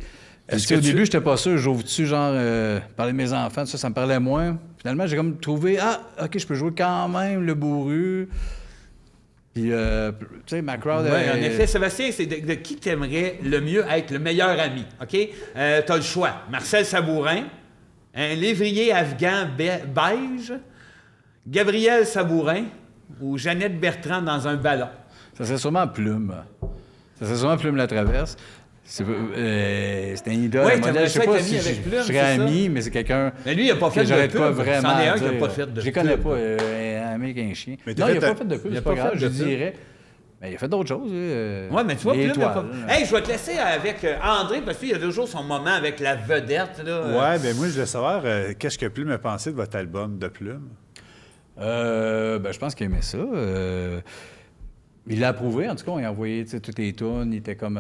Speaker 3: Puis,
Speaker 4: Est-ce
Speaker 3: tu sais,
Speaker 4: que
Speaker 3: au
Speaker 4: tu-
Speaker 3: début, j'étais pas sûr. J'ouvre-tu, genre, parler de mes enfants, ça me parlait moins. Finalement, j'ai comme trouvé, OK, je peux jouer quand même le bourru. Puis, tu sais, ma crowd...
Speaker 2: Oui, en effet, Sébastien, c'est de qui t'aimerais le mieux être le meilleur ami, OK? T'as le choix. Marcel Sabourin, un lévrier afghan beige, Gabriel Sabourin ou Jeannette Bertrand dans un ballon.
Speaker 3: Ça serait sûrement Plume. Ça serait sûrement Plume la traverse. C'est un idole.
Speaker 2: Ouais,
Speaker 3: un modèle.
Speaker 2: t'aimerais
Speaker 3: Je sais
Speaker 2: ça
Speaker 3: pas
Speaker 2: être ami
Speaker 3: si
Speaker 2: avec Plume,
Speaker 3: je
Speaker 2: c'est
Speaker 3: serais
Speaker 2: ça?
Speaker 3: ami, mais c'est quelqu'un
Speaker 2: Mais lui, il a pas fait
Speaker 3: que
Speaker 2: de
Speaker 3: j'arrête
Speaker 2: pub.
Speaker 3: pas vraiment
Speaker 2: C'en est un
Speaker 3: à
Speaker 2: qui a
Speaker 3: dire.
Speaker 2: pas fait de
Speaker 3: Je les connais
Speaker 2: pub.
Speaker 3: pas, un mec et un chien.
Speaker 4: Mais t'as
Speaker 3: Non, il
Speaker 4: fait
Speaker 3: a
Speaker 4: un-
Speaker 3: pas fait de pub,
Speaker 2: il a
Speaker 3: c'est
Speaker 2: pas
Speaker 3: pas grave,
Speaker 2: fait
Speaker 3: je
Speaker 2: de pub.
Speaker 3: dirais. Mais il a fait d'autres choses.
Speaker 2: Oui, mais tu vois,
Speaker 3: Les
Speaker 2: Plume, il a pas...
Speaker 3: étoiles.
Speaker 2: Hey, je vais te laisser avec André, parce qu'il y a toujours son moment avec la vedette, là.
Speaker 4: Ouais, ben moi, je voulais savoir, qu'est-ce que Plume a pensé de votre album de Plume?
Speaker 3: Ben, je pense qu'il aimait ça. Il l'a approuvé, en tout cas. On a envoyé tu sais, toutes les tunes. Il était comme...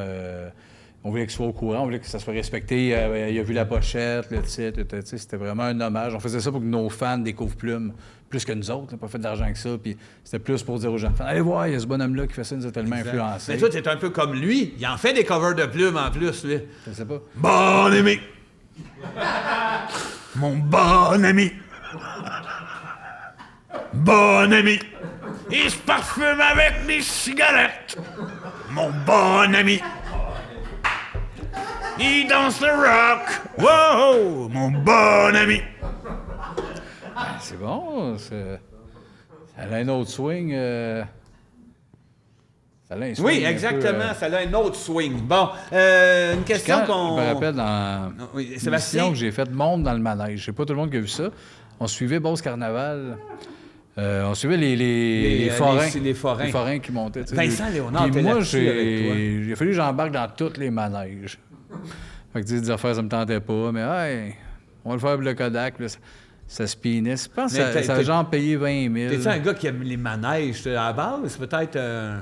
Speaker 3: on voulait qu'il soit au courant, on voulait que ça soit respecté. Il a vu la pochette, le titre. Tu sais, c'était vraiment un hommage. On faisait ça pour que nos fans découvrent Plume plus que nous autres. On n'a pas fait d'argent que ça. Puis c'était plus pour dire aux gens, allez voir, il y a ce bonhomme-là qui fait ça, il nous a tellement influencé.
Speaker 2: Mais toi, t'es un peu comme lui. Il en fait des covers de Plume en plus, lui.
Speaker 3: Je sais pas.
Speaker 2: Bon ami! Mon bon ami! bon ami. Il se parfume avec des cigarettes. Mon bon ami. Il danse le rock. Wow, mon bon ami.
Speaker 3: C'est bon, ça a un autre swing. Ça a un swing
Speaker 2: Oui,
Speaker 3: un
Speaker 2: exactement.
Speaker 3: peu,
Speaker 2: Ça a un autre swing. Bon, une question
Speaker 3: quand,
Speaker 2: qu'on...
Speaker 3: Je me rappelle dans
Speaker 2: Oui,
Speaker 3: l'émission
Speaker 2: Sébastien.
Speaker 3: que j'ai faite, Monde dans le manège. Je sais pas tout le monde qui a vu ça. On suivait Beauce Carnaval. On suivait les forains.
Speaker 2: les forains.
Speaker 3: Les forains qui montaient. tu sais.
Speaker 2: Vincent Léonard
Speaker 3: Puis
Speaker 2: était
Speaker 3: moi,
Speaker 2: là-dessus avec toi.
Speaker 3: il a fallu que j'embarque dans tous les manèges. Fait que tu sais, des affaires, ça me tentait pas. Mais hey, on va le faire pour le Kodak. Puis là, ça spinait. Je pense que
Speaker 2: Mais
Speaker 3: ça a genre payé 20 000.
Speaker 2: T'es-tu un gars qui aime les manèges à la base? Peut-être...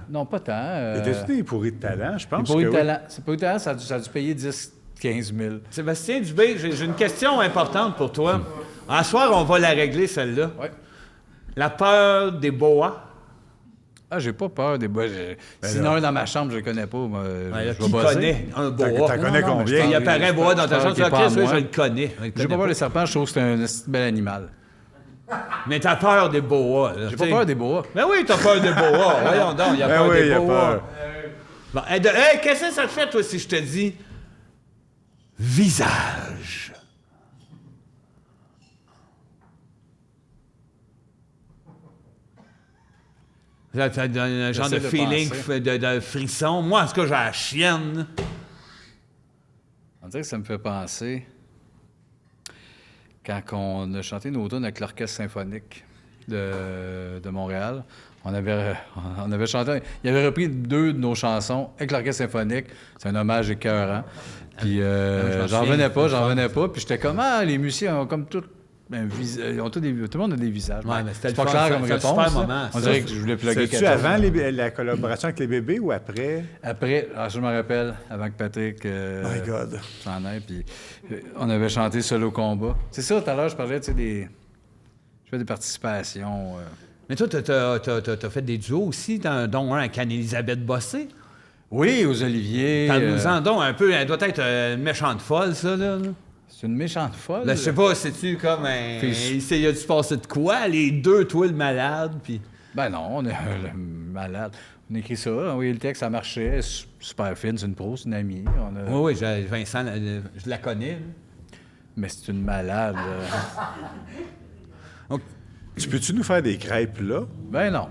Speaker 3: Non, pas tant.
Speaker 4: Étais-tu des pourris de talent? Je pense
Speaker 3: Pour
Speaker 4: que
Speaker 3: le
Speaker 4: oui.
Speaker 3: talent. C'est pas eu de talent, ça a dû payer 10 15 000.
Speaker 2: Sébastien Dubé, j'ai une question importante pour toi. À soir, on va la régler, celle-là.
Speaker 3: Ouais.
Speaker 2: La peur des boas.
Speaker 3: Ah, j'ai pas peur des bois. Sinon, un dans ma chambre, je le connais pas. Moi,
Speaker 2: Ouais,
Speaker 3: je vais
Speaker 2: qui
Speaker 3: bosser.
Speaker 2: connaît un boa?
Speaker 4: T'en connais
Speaker 3: non, mais
Speaker 4: combien?
Speaker 2: Il y a apparaît un boa dans ta chambre, tu
Speaker 3: je
Speaker 2: dis,
Speaker 3: parle
Speaker 2: OK,
Speaker 3: pas à
Speaker 2: je
Speaker 3: moi.
Speaker 2: le connais.
Speaker 3: J'ai pas peur des serpents, je trouve que c'est un bel animal.
Speaker 2: Mais t'as peur des boas.
Speaker 3: J'ai pas peur des bois.
Speaker 2: Ben oui, t'as peur des boas. Voyons donc, il y a
Speaker 4: Ben
Speaker 2: peur
Speaker 4: oui,
Speaker 2: des
Speaker 4: il y a
Speaker 2: boas.
Speaker 4: peur.
Speaker 2: Bon, hey, qu'est-ce que ça te fait, toi, si je te dis visage? Ça te donne un genre de
Speaker 3: J'essaie de
Speaker 2: feeling,
Speaker 3: penser.
Speaker 2: de frisson. Moi, en tout cas, j'ai la chienne.
Speaker 3: On dirait que ça me fait penser quand on a chanté nos tunes avec l'Orchestre symphonique de Montréal. On avait chanté... Il avait repris 2 de nos chansons avec l'Orchestre symphonique. C'est un hommage écœurant. Puis j'en revenais pas. Puis j'étais comme, les musiciens ont comme tout... ils ont tout le monde a des visages.
Speaker 2: Ouais, mais c'était
Speaker 3: c'est pas
Speaker 2: le fun,
Speaker 3: clair comme
Speaker 2: c'était un
Speaker 3: réponse.
Speaker 2: super
Speaker 3: là.
Speaker 2: moment,
Speaker 3: On
Speaker 2: ça.
Speaker 3: dirait que je voulais plugger
Speaker 4: C'est-tu
Speaker 3: quelque chose.
Speaker 4: avant la collaboration avec les bébés ou après?
Speaker 3: Après, je me rappelle, avant que Patrick
Speaker 4: My God.
Speaker 3: s'en aille, puis on avait chanté Solo Combat. C'est ça, tout à l'heure, je parlais, tu sais, je fais des participations.
Speaker 2: Mais toi, t'as fait des duos aussi, dont un avec Anne-Élisabeth Bossé.
Speaker 3: Oui, aux Oliviers.
Speaker 2: Parle-nous-en donc un peu. Elle doit être une méchante folle, ça, là.
Speaker 3: C'est une méchante folle.
Speaker 2: Là, je sais pas, c'est-tu comme un...
Speaker 3: Puis-
Speaker 2: Il a dû se passer de quoi? Les deux, toi, le malade, puis...
Speaker 3: Ben non, on est malade. On a écrit ça, on a envoyé le texte, ça marchait. Super fine, c'est une pro, c'est une amie.
Speaker 2: Oui, Vincent, je la connais. là.
Speaker 3: Mais c'est une malade.
Speaker 4: Tu peux-tu nous faire des crêpes là?
Speaker 3: Ben non.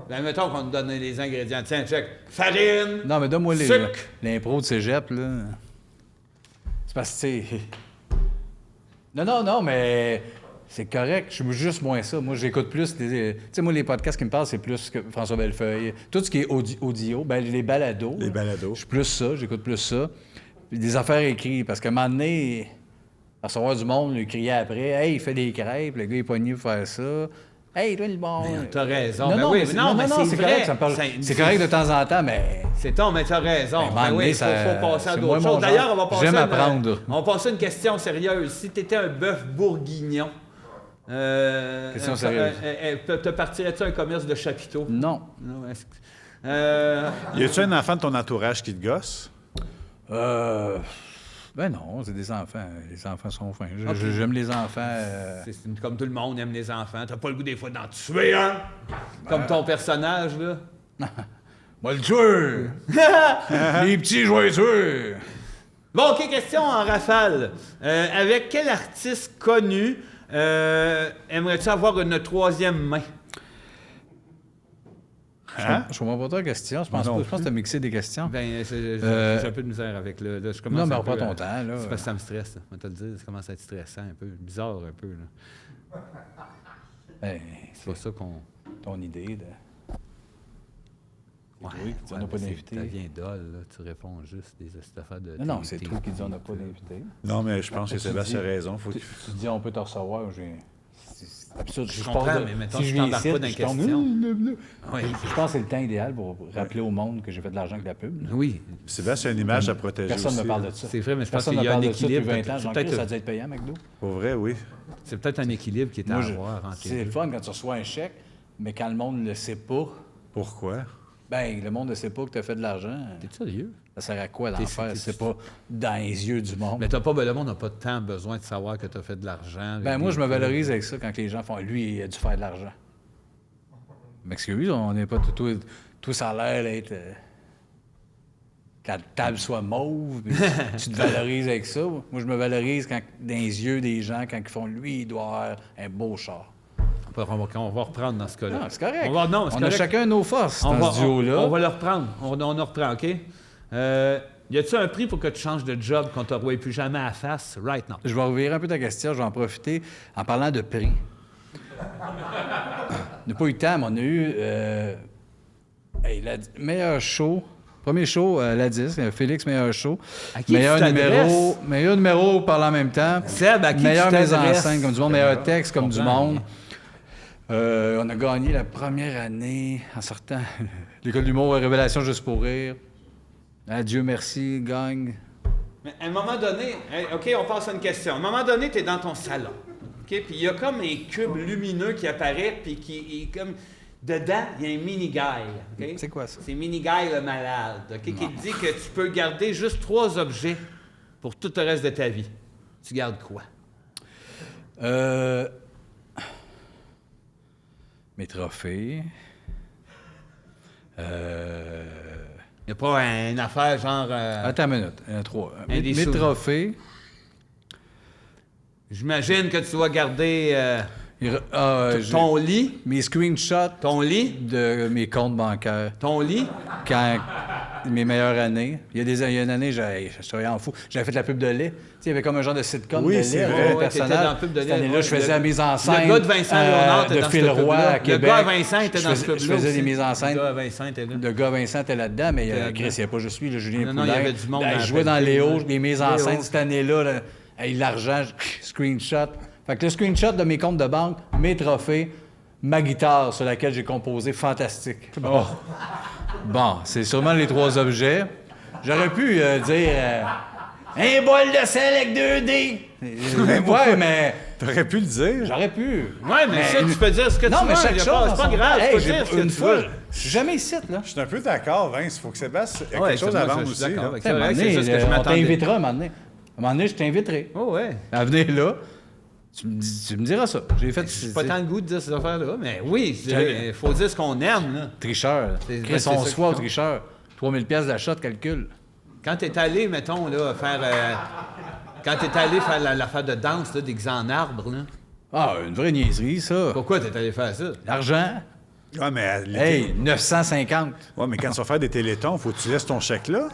Speaker 2: Ben, mettons qu'on nous donne les ingrédients. Tiens, check. Farine.
Speaker 3: Non, mais donne-moi
Speaker 2: Sucre.
Speaker 3: l'impro de cégep, là. C'est parce que, tu sais... Non, mais c'est correct. Je suis juste moins ça. Moi, j'écoute plus... Tu sais, moi, les podcasts qui me parlent, c'est plus que François Bellefeuille. Tout ce qui est audio, ben les balados.
Speaker 4: Les
Speaker 3: là,
Speaker 4: balados.
Speaker 3: Je suis plus ça, j'écoute plus ça. Puis des affaires écrites. Parce qu'à un moment donné, à recevoir du monde, lui crier après, « Hey, il fait des crêpes, le gars est pogné pour faire ça. » Hey, toi, le bon.
Speaker 2: T'as raison.
Speaker 3: Non,
Speaker 2: Ben
Speaker 3: non,
Speaker 2: oui,
Speaker 3: mais
Speaker 2: non, mais c'est vrai.
Speaker 3: correct, ça me parle- c'est correct de temps en temps, mais.
Speaker 2: C'est ton, mais t'as raison.
Speaker 3: Ben, à un moment
Speaker 2: oui,
Speaker 3: donné,
Speaker 2: il
Speaker 3: ça-
Speaker 2: faut passer à
Speaker 3: c'est
Speaker 2: d'autres
Speaker 3: moins mon
Speaker 2: choses. D'ailleurs,
Speaker 3: genre.
Speaker 2: on va passer
Speaker 3: J'aime
Speaker 2: à
Speaker 3: apprendre.
Speaker 2: On va passer à une question sérieuse. Si t'étais un bœuf bourguignon,
Speaker 3: Question sérieuse.
Speaker 2: te partirais-tu un commerce de chapiteaux?
Speaker 3: Non.
Speaker 2: Non, est-ce que-
Speaker 4: Y a-tu un enfant de ton entourage qui te gosse?
Speaker 3: Ben non, c'est des enfants. Les enfants sont fins.
Speaker 2: Ok.
Speaker 3: J'aime les enfants.
Speaker 2: C'est comme tout le monde aime les enfants. T'as pas le goût des fois d'en tuer un? Comme ton personnage, là.
Speaker 3: Moi, le tueur! Les petits, je vais les tuer!
Speaker 2: Bon, OK, question en rafale. Avec quel artiste connu aimerais-tu avoir une troisième main?
Speaker 4: Hein?
Speaker 3: Je comprends pas ta question. Je pense
Speaker 4: Moi non
Speaker 3: que tu as mixé des questions.
Speaker 2: Ben, j'ai un peu de misère avec le. Là, je commence
Speaker 3: Non, mais
Speaker 2: un
Speaker 3: on prend
Speaker 2: peu
Speaker 3: ton
Speaker 2: à-
Speaker 3: temps, là.
Speaker 2: C'est parce que ça me stresse. Ça. On va te le dire, ça commence à être stressant un peu. Bizarre un peu. Là.
Speaker 3: Ben,
Speaker 2: C'est pas ça qu'on.
Speaker 3: ton idée de.
Speaker 2: Ouais,
Speaker 3: oui, tu n'en as pas
Speaker 2: mais
Speaker 3: d'invité.
Speaker 2: Ça vient d'ol, là. Tu réponds juste des affaires de.
Speaker 3: Non, c'est toi qui dis on n'a pas d'invité.
Speaker 4: Non, mais je pense que
Speaker 3: Tu
Speaker 4: Sébastien a
Speaker 3: dis-
Speaker 4: raison. Faut
Speaker 3: Tu,
Speaker 4: que...
Speaker 3: tu dis on peut te recevoir. C'est absurde.
Speaker 2: Je comprends, mais mettons, tu
Speaker 3: viens
Speaker 2: t'embarques
Speaker 3: ici,
Speaker 2: pas dans
Speaker 3: je
Speaker 2: les
Speaker 3: tombe,
Speaker 2: questions. Oui.
Speaker 3: Je pense que c'est le temps idéal pour rappeler au monde que j'ai fait de l'argent avec la pub. là.
Speaker 2: Oui.
Speaker 4: Sébastien a une image à protéger
Speaker 3: Personne ne
Speaker 4: aussi,
Speaker 3: me parle
Speaker 4: là.
Speaker 3: de ça.
Speaker 2: C'est vrai, mais je pense
Speaker 3: Personne
Speaker 2: qu'il
Speaker 3: ne
Speaker 2: y a un
Speaker 3: parle de ça depuis
Speaker 2: équilibre.
Speaker 3: 20 ans.
Speaker 2: C'est
Speaker 3: Jean-Claude,
Speaker 2: peut-être-
Speaker 3: ça a dû être payant, McDo.
Speaker 4: Pour vrai, oui.
Speaker 2: C'est peut-être un équilibre qui est à
Speaker 3: Moi,
Speaker 2: avoir entre les
Speaker 3: c'est le
Speaker 2: deux.
Speaker 3: fun quand tu reçois un chèque, mais quand le monde ne le sait pas,
Speaker 4: Pourquoi?
Speaker 3: Ben, le monde ne sait pas que tu as fait de l'argent.
Speaker 6: T'es sérieux?
Speaker 3: Ça sert à quoi d'en
Speaker 6: T'es-
Speaker 3: faire?
Speaker 6: t'es-
Speaker 3: C'est pas dans les yeux du monde.
Speaker 6: Mais le monde n'a pas tant besoin de savoir que tu as fait de l'argent.
Speaker 3: Ben, moi, je me valorise avec ça quand les gens font « Lui, il a dû faire de l'argent. » Je m'excuse, on n'est pas tout ça a l'air d'être... que la table soit mauve, puis tu te valorises avec ça. Moi, je me valorise dans les yeux des gens quand ils font « Lui, il doit avoir un beau char. »
Speaker 6: On va reprendre dans ce cas-là.
Speaker 3: Non, c'est correct.
Speaker 6: On
Speaker 3: On a chacun nos forces
Speaker 6: On
Speaker 3: dans ce duo-là.
Speaker 6: on va le reprendre. On reprend, OK? Y a-tu un prix pour que tu changes de job qu'on ne te revoie plus jamais à la face? Right now.
Speaker 3: Je vais revirer un peu ta question, je vais en profiter en parlant de prix. On n'a pas eu le temps, mais on a eu meilleur show. Premier show, la 10, Félix, meilleur show.
Speaker 6: À qui tu t'adresses?
Speaker 3: Meilleur numéro, parle en même temps.
Speaker 6: Seb, à qui
Speaker 3: meilleure
Speaker 6: tu
Speaker 3: mise en
Speaker 6: t'adresses?
Speaker 3: scène, comme du monde, meilleur texte, comme du
Speaker 6: comprends
Speaker 3: monde. On a gagné la première année en sortant l'école d'humour Révélation juste pour rire. Adieu, merci, gagne.
Speaker 6: Mais à un moment donné, OK, on passe à une question. À un moment donné, tu es dans ton salon. OK? Puis il y a comme un cube lumineux qui apparaît, puis qui est comme. Dedans, il y a un mini-guy. OK?
Speaker 3: C'est quoi ça?
Speaker 6: C'est mini-guy le malade. OK? Qui te dit que tu peux garder juste 3 objets pour tout le reste de ta vie. Tu gardes quoi?
Speaker 3: Mes trophées.
Speaker 6: Il n'y a pas une affaire genre.
Speaker 3: Attends une minute. 3.
Speaker 6: des
Speaker 3: Mes
Speaker 6: souvenirs.
Speaker 3: trophées.
Speaker 6: J'imagine que tu dois garder ton lit.
Speaker 3: Mes screenshots
Speaker 6: Ton lit.
Speaker 3: de mes comptes bancaires.
Speaker 6: Ton lit.
Speaker 3: Quand mes meilleures années. Il y a une année, je travaillais en fou. J'avais fait la pub de lait. Tu sais, il y avait comme un genre de sitcom
Speaker 4: Oui,
Speaker 3: de
Speaker 4: c'est
Speaker 3: lait.
Speaker 4: vrai.
Speaker 3: avec
Speaker 6: Ouais,
Speaker 3: le
Speaker 6: t'étais
Speaker 3: personnage.
Speaker 6: dans la pub de
Speaker 3: Cette
Speaker 6: lait,
Speaker 3: année-là,
Speaker 6: ouais.
Speaker 3: je faisais la mise en scène.
Speaker 6: Le gars de Vincent Léonard était
Speaker 3: de
Speaker 6: dans
Speaker 3: Phil
Speaker 6: cette
Speaker 3: Roy
Speaker 6: pub-là.
Speaker 3: à Québec.
Speaker 6: Le gars Vincent était dans
Speaker 3: Je
Speaker 6: cette
Speaker 3: faisais-
Speaker 6: pub-là
Speaker 3: Je faisais
Speaker 6: aussi.
Speaker 3: des mises en scène.
Speaker 6: Le gars Vincent était là.
Speaker 3: Le gars Vincent était là-dedans, mais
Speaker 6: Était là-dedans.
Speaker 3: Chris, il n'y a pas juste lui, le Julien
Speaker 6: Non, non,
Speaker 3: Poulain.
Speaker 6: il y avait du monde
Speaker 3: Ben,
Speaker 6: dans
Speaker 3: je
Speaker 6: la
Speaker 3: jouais dans
Speaker 6: pub,
Speaker 3: Léo,
Speaker 6: là.
Speaker 3: les mises en
Speaker 6: Léo.
Speaker 3: scène cette année-là. Là, hey, l'argent, screenshot. Fait que le screenshot de mes comptes de banque, mes trophées, ma guitare sur laquelle j'ai composé fantastique. Oh. Bon, c'est sûrement les 3 objets. J'aurais pu dire un bol de sel avec 2D. Ouais, mais
Speaker 4: T'aurais pu le dire.
Speaker 3: j'aurais pu.
Speaker 6: Ouais, mais ça, tu peux dire ce que
Speaker 3: Non,
Speaker 6: tu
Speaker 3: mais
Speaker 6: veux.
Speaker 3: chaque
Speaker 6: y a
Speaker 3: chose.
Speaker 6: pas-
Speaker 3: dans
Speaker 6: C'est pas
Speaker 3: son
Speaker 6: grave,
Speaker 3: temps.
Speaker 6: tu peux
Speaker 3: Hey,
Speaker 6: dire ce que
Speaker 3: une
Speaker 6: tu
Speaker 3: fois,
Speaker 6: veux.
Speaker 3: je suis jamais ici, là.
Speaker 4: Je suis un peu d'accord, Vince. Il faut que Sébastien ait
Speaker 6: Ouais,
Speaker 4: quelque chose
Speaker 6: moi,
Speaker 4: à
Speaker 6: je
Speaker 4: vendre
Speaker 6: suis
Speaker 4: aussi.
Speaker 6: d'accord
Speaker 4: là.
Speaker 6: avec
Speaker 3: À un
Speaker 6: ça.
Speaker 3: moment
Speaker 6: C'est
Speaker 3: donné,
Speaker 6: juste que je
Speaker 3: on
Speaker 6: m'attendais.
Speaker 3: t'invitera un moment donné. À un moment donné, je t'inviterai.
Speaker 6: Oh, ouais.
Speaker 3: À venir là, tu me diras ça. J'ai fait...
Speaker 6: J'ai pas tant le goût de dire ces affaires-là, mais oui,
Speaker 3: J'ai-
Speaker 6: il faut dire ce qu'on aime, là.
Speaker 3: Tricheur.
Speaker 6: C'est-
Speaker 3: Chris,
Speaker 6: ben, c'est
Speaker 3: on
Speaker 6: ça
Speaker 3: soit au
Speaker 6: qui compte.
Speaker 3: tricheur. 3000 pièces d'achat de calcul.
Speaker 6: Quand t'es allé, mettons, là, faire... quand t'es allé faire l'affaire de danse, là, déguisé en arbre, là.
Speaker 3: Ah, une vraie niaiserie, ça.
Speaker 6: Pourquoi t'es allé faire ça?
Speaker 3: L'argent,
Speaker 4: Ouais, mais,
Speaker 3: hey, 950.
Speaker 4: ouais, mais quand tu vas faire des télétons, faut que tu laisses ton chèque là.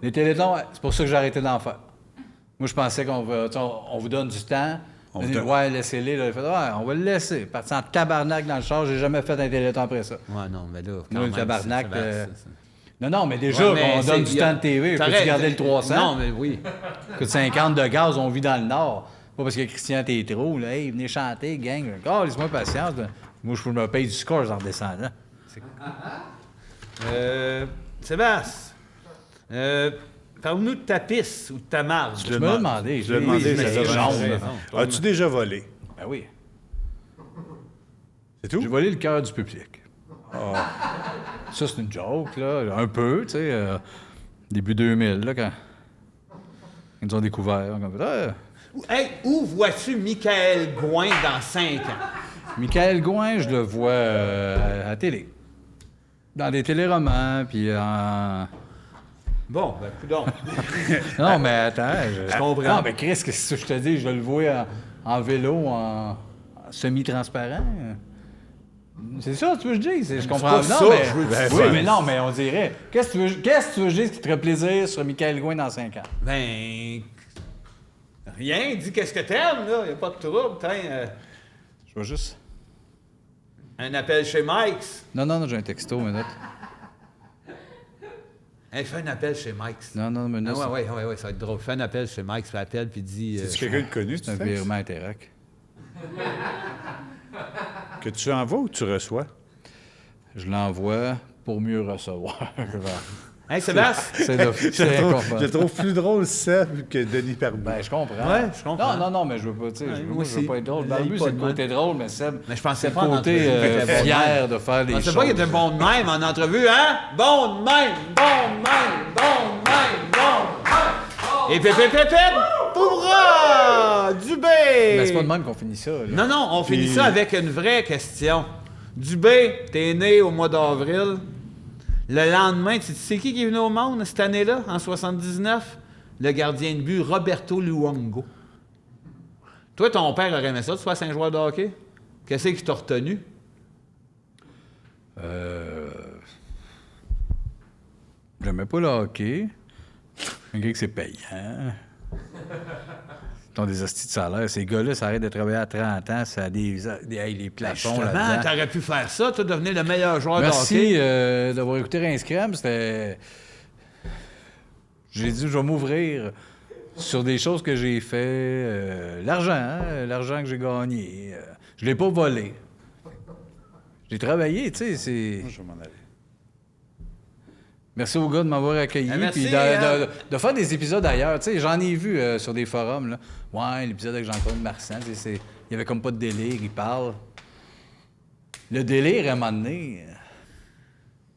Speaker 3: Les télétons, c'est pour ça que j'ai arrêté d'en faire. Moi, je pensais qu'on va, tu sais, on vous donne du temps.
Speaker 4: On
Speaker 3: On
Speaker 4: vous
Speaker 3: dit,
Speaker 4: donne-
Speaker 3: ouais, laissez-les. Là. J'ai fait, ouais, on va le laisser. Parti en tabarnak dans le char, j'ai jamais fait un téléton après ça.
Speaker 6: Ouais, non, mais là, quand
Speaker 3: Moi,
Speaker 6: même,
Speaker 3: le tabarnak.
Speaker 6: c'est-
Speaker 3: Non, mais déjà,
Speaker 6: Ouais, mais
Speaker 3: on donne
Speaker 6: c'est-
Speaker 3: du temps de TV.
Speaker 6: t'as
Speaker 3: Peux-tu
Speaker 6: raison.
Speaker 3: garder le 300?
Speaker 6: Non, mais oui.
Speaker 3: Coûte 50 de gaz, on vit dans le Nord. Pas parce que Christian Tétrault, là, hey, venez chanter, gang. Oh, laisse-moi patience. Là. Moi, je me paye du score en redescendant.
Speaker 6: Sébastien, parle-nous de ta pisse ou de ta marge.
Speaker 3: Tu me l'as demandé.
Speaker 4: Je l'ai demandé,
Speaker 3: mais
Speaker 4: ça
Speaker 3: c'est
Speaker 4: va.
Speaker 3: jaune.
Speaker 6: raison.
Speaker 4: As-tu déjà volé?
Speaker 3: Ben oui.
Speaker 4: C'est tout?
Speaker 3: J'ai volé le cœur du public. Ça, c'est une joke, là. Un peu, tu sais. Début 2000, là, quand ils nous ont découvert. On a fait, ah,
Speaker 6: Hey, où vois-tu Michael Gouin dans 5 ans?
Speaker 3: Michael Gouin, je le vois à la télé. Dans des téléromans, puis en...
Speaker 6: Bon, ben, coudonc.
Speaker 3: Non, mais attends. Je
Speaker 6: comprends.
Speaker 3: Non, mais Chris, qu'est-ce que je te dis? Je le vois en vélo, en semi-transparent. C'est ça, tu veux que je dise? Je comprends.
Speaker 6: pas
Speaker 3: Non,
Speaker 6: ça,
Speaker 3: mais...
Speaker 6: je veux
Speaker 3: oui,
Speaker 6: dire.
Speaker 3: mais non, mais on dirait... Qu'est-ce que tu veux que je dise qui te ferait plaisir sur Michael Gouin dans 5 ans?
Speaker 6: Ben. Rien, dis qu'est-ce que t'aimes, là. Y a pas de trouble. Tiens,
Speaker 3: Je vais juste...
Speaker 6: un appel chez Mike's.
Speaker 3: Non, j'ai un texto, une minute.
Speaker 6: Hey, fais un appel chez Mike's.
Speaker 3: Non, une minute.
Speaker 6: Ah, ouais, ça va être drôle. Fais un appel chez Mike's, fais appel, puis dis.
Speaker 4: C'est quelqu'un de connu,
Speaker 3: C'est un
Speaker 4: tu fais?
Speaker 3: virement Interac.
Speaker 4: Que tu envoies ou tu reçois?
Speaker 3: Je l'envoie pour mieux recevoir.
Speaker 6: Hey, Sébastien?
Speaker 3: C'est
Speaker 4: Je
Speaker 3: c'est
Speaker 4: le
Speaker 3: inconfortable.
Speaker 4: trouve plus drôle, Seb, que Denis Perbaud.
Speaker 3: Ben, je comprends.
Speaker 6: Ouais, je comprends.
Speaker 3: Non, mais je veux pas, tu sais,
Speaker 6: Ouais,
Speaker 3: je
Speaker 6: moi
Speaker 3: veux
Speaker 6: aussi.
Speaker 3: pas être drôle.
Speaker 6: Je
Speaker 3: Barbu,
Speaker 6: l'haïs
Speaker 3: c'est
Speaker 6: pas
Speaker 3: le
Speaker 6: de
Speaker 3: côté drôle, mais Seb,
Speaker 6: Mais je pensais
Speaker 3: c'est
Speaker 6: pas
Speaker 3: le
Speaker 6: en
Speaker 3: côté
Speaker 6: entrevue qu'il était bon de
Speaker 3: fier
Speaker 6: même.
Speaker 3: de faire des
Speaker 6: Je
Speaker 3: choses.
Speaker 6: pensais pas qu'il était bon de même en entrevue, hein? Bon de même, bon de même, bon de même, bon de même. Et pépé, Pouvra! Dubé!
Speaker 3: Mais c'est pas de même qu'on finit ça, là.
Speaker 6: Non, on finit ça avec une vraie question. Dubé, t'es né au mois d'avril. Le lendemain, tu sais qui est venu au monde cette année-là, en 79? Le gardien de but, Roberto Luongo. Toi, ton père aurait aimé ça, tu sois un joueur de hockey? Qu'est-ce qui t'a retenu?
Speaker 3: J'aimais pas le hockey. Un gars que c'est payant. Ils ont des hosties de salaire. Ces gars-là, ça arrête de travailler à 30 ans, ça a les plafonds
Speaker 6: Justement,
Speaker 3: là-dedans.
Speaker 6: t'aurais pu faire ça, toi, devenir le meilleur joueur de
Speaker 3: Merci
Speaker 6: hockey.
Speaker 3: d'avoir écouté Rince Crème. C'était... J'ai dit, je vais m'ouvrir sur des choses que j'ai fait. L'argent, hein, l'argent que j'ai gagné. Je l'ai pas volé. J'ai travaillé, tu sais, c'est...
Speaker 4: Moi, je vais m'en aller.
Speaker 3: Merci aux gars de m'avoir accueilli.
Speaker 6: Merci,
Speaker 3: Puis de faire des épisodes ailleurs. Tu sais, j'en ai vu sur des forums. Là. Ouais, l'épisode avec Jean-Claude Marsan, il y avait comme pas de délire, il parle. Le délire, à un moment donné...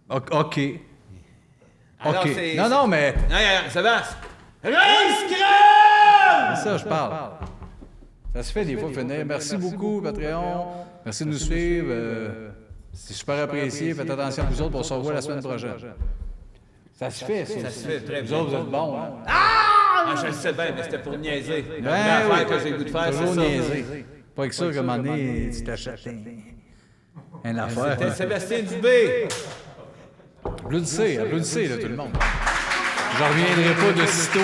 Speaker 3: OK.
Speaker 6: Alors,
Speaker 3: OK.
Speaker 6: c'est-
Speaker 3: Non, mais...
Speaker 6: Sébastien. Rince Crème!
Speaker 3: C'est ça, je parle. Ça se fait des fois finir. Merci beaucoup, Patreon. Merci de nous suivre. C'est super apprécié. Faites attention à vous autres. On se revoit la semaine prochaine. Ça se fait, ça.
Speaker 6: Ça se fait très
Speaker 3: Vous
Speaker 6: bien.
Speaker 3: autres, vous êtes bons, hein?
Speaker 6: Ah, je le sais bien, mais c'était pour niaiser. La vraie affaire que j'ai le goût de faire, c'est
Speaker 3: toujours
Speaker 6: ça.
Speaker 3: niaiser. Pas que ça, qu'à un moment donné, tu t'achètes un affaire.
Speaker 6: C'était Sébastien Dubé.
Speaker 3: Applaudissez, là, tout le monde. Je reviendrai pas de sitôt.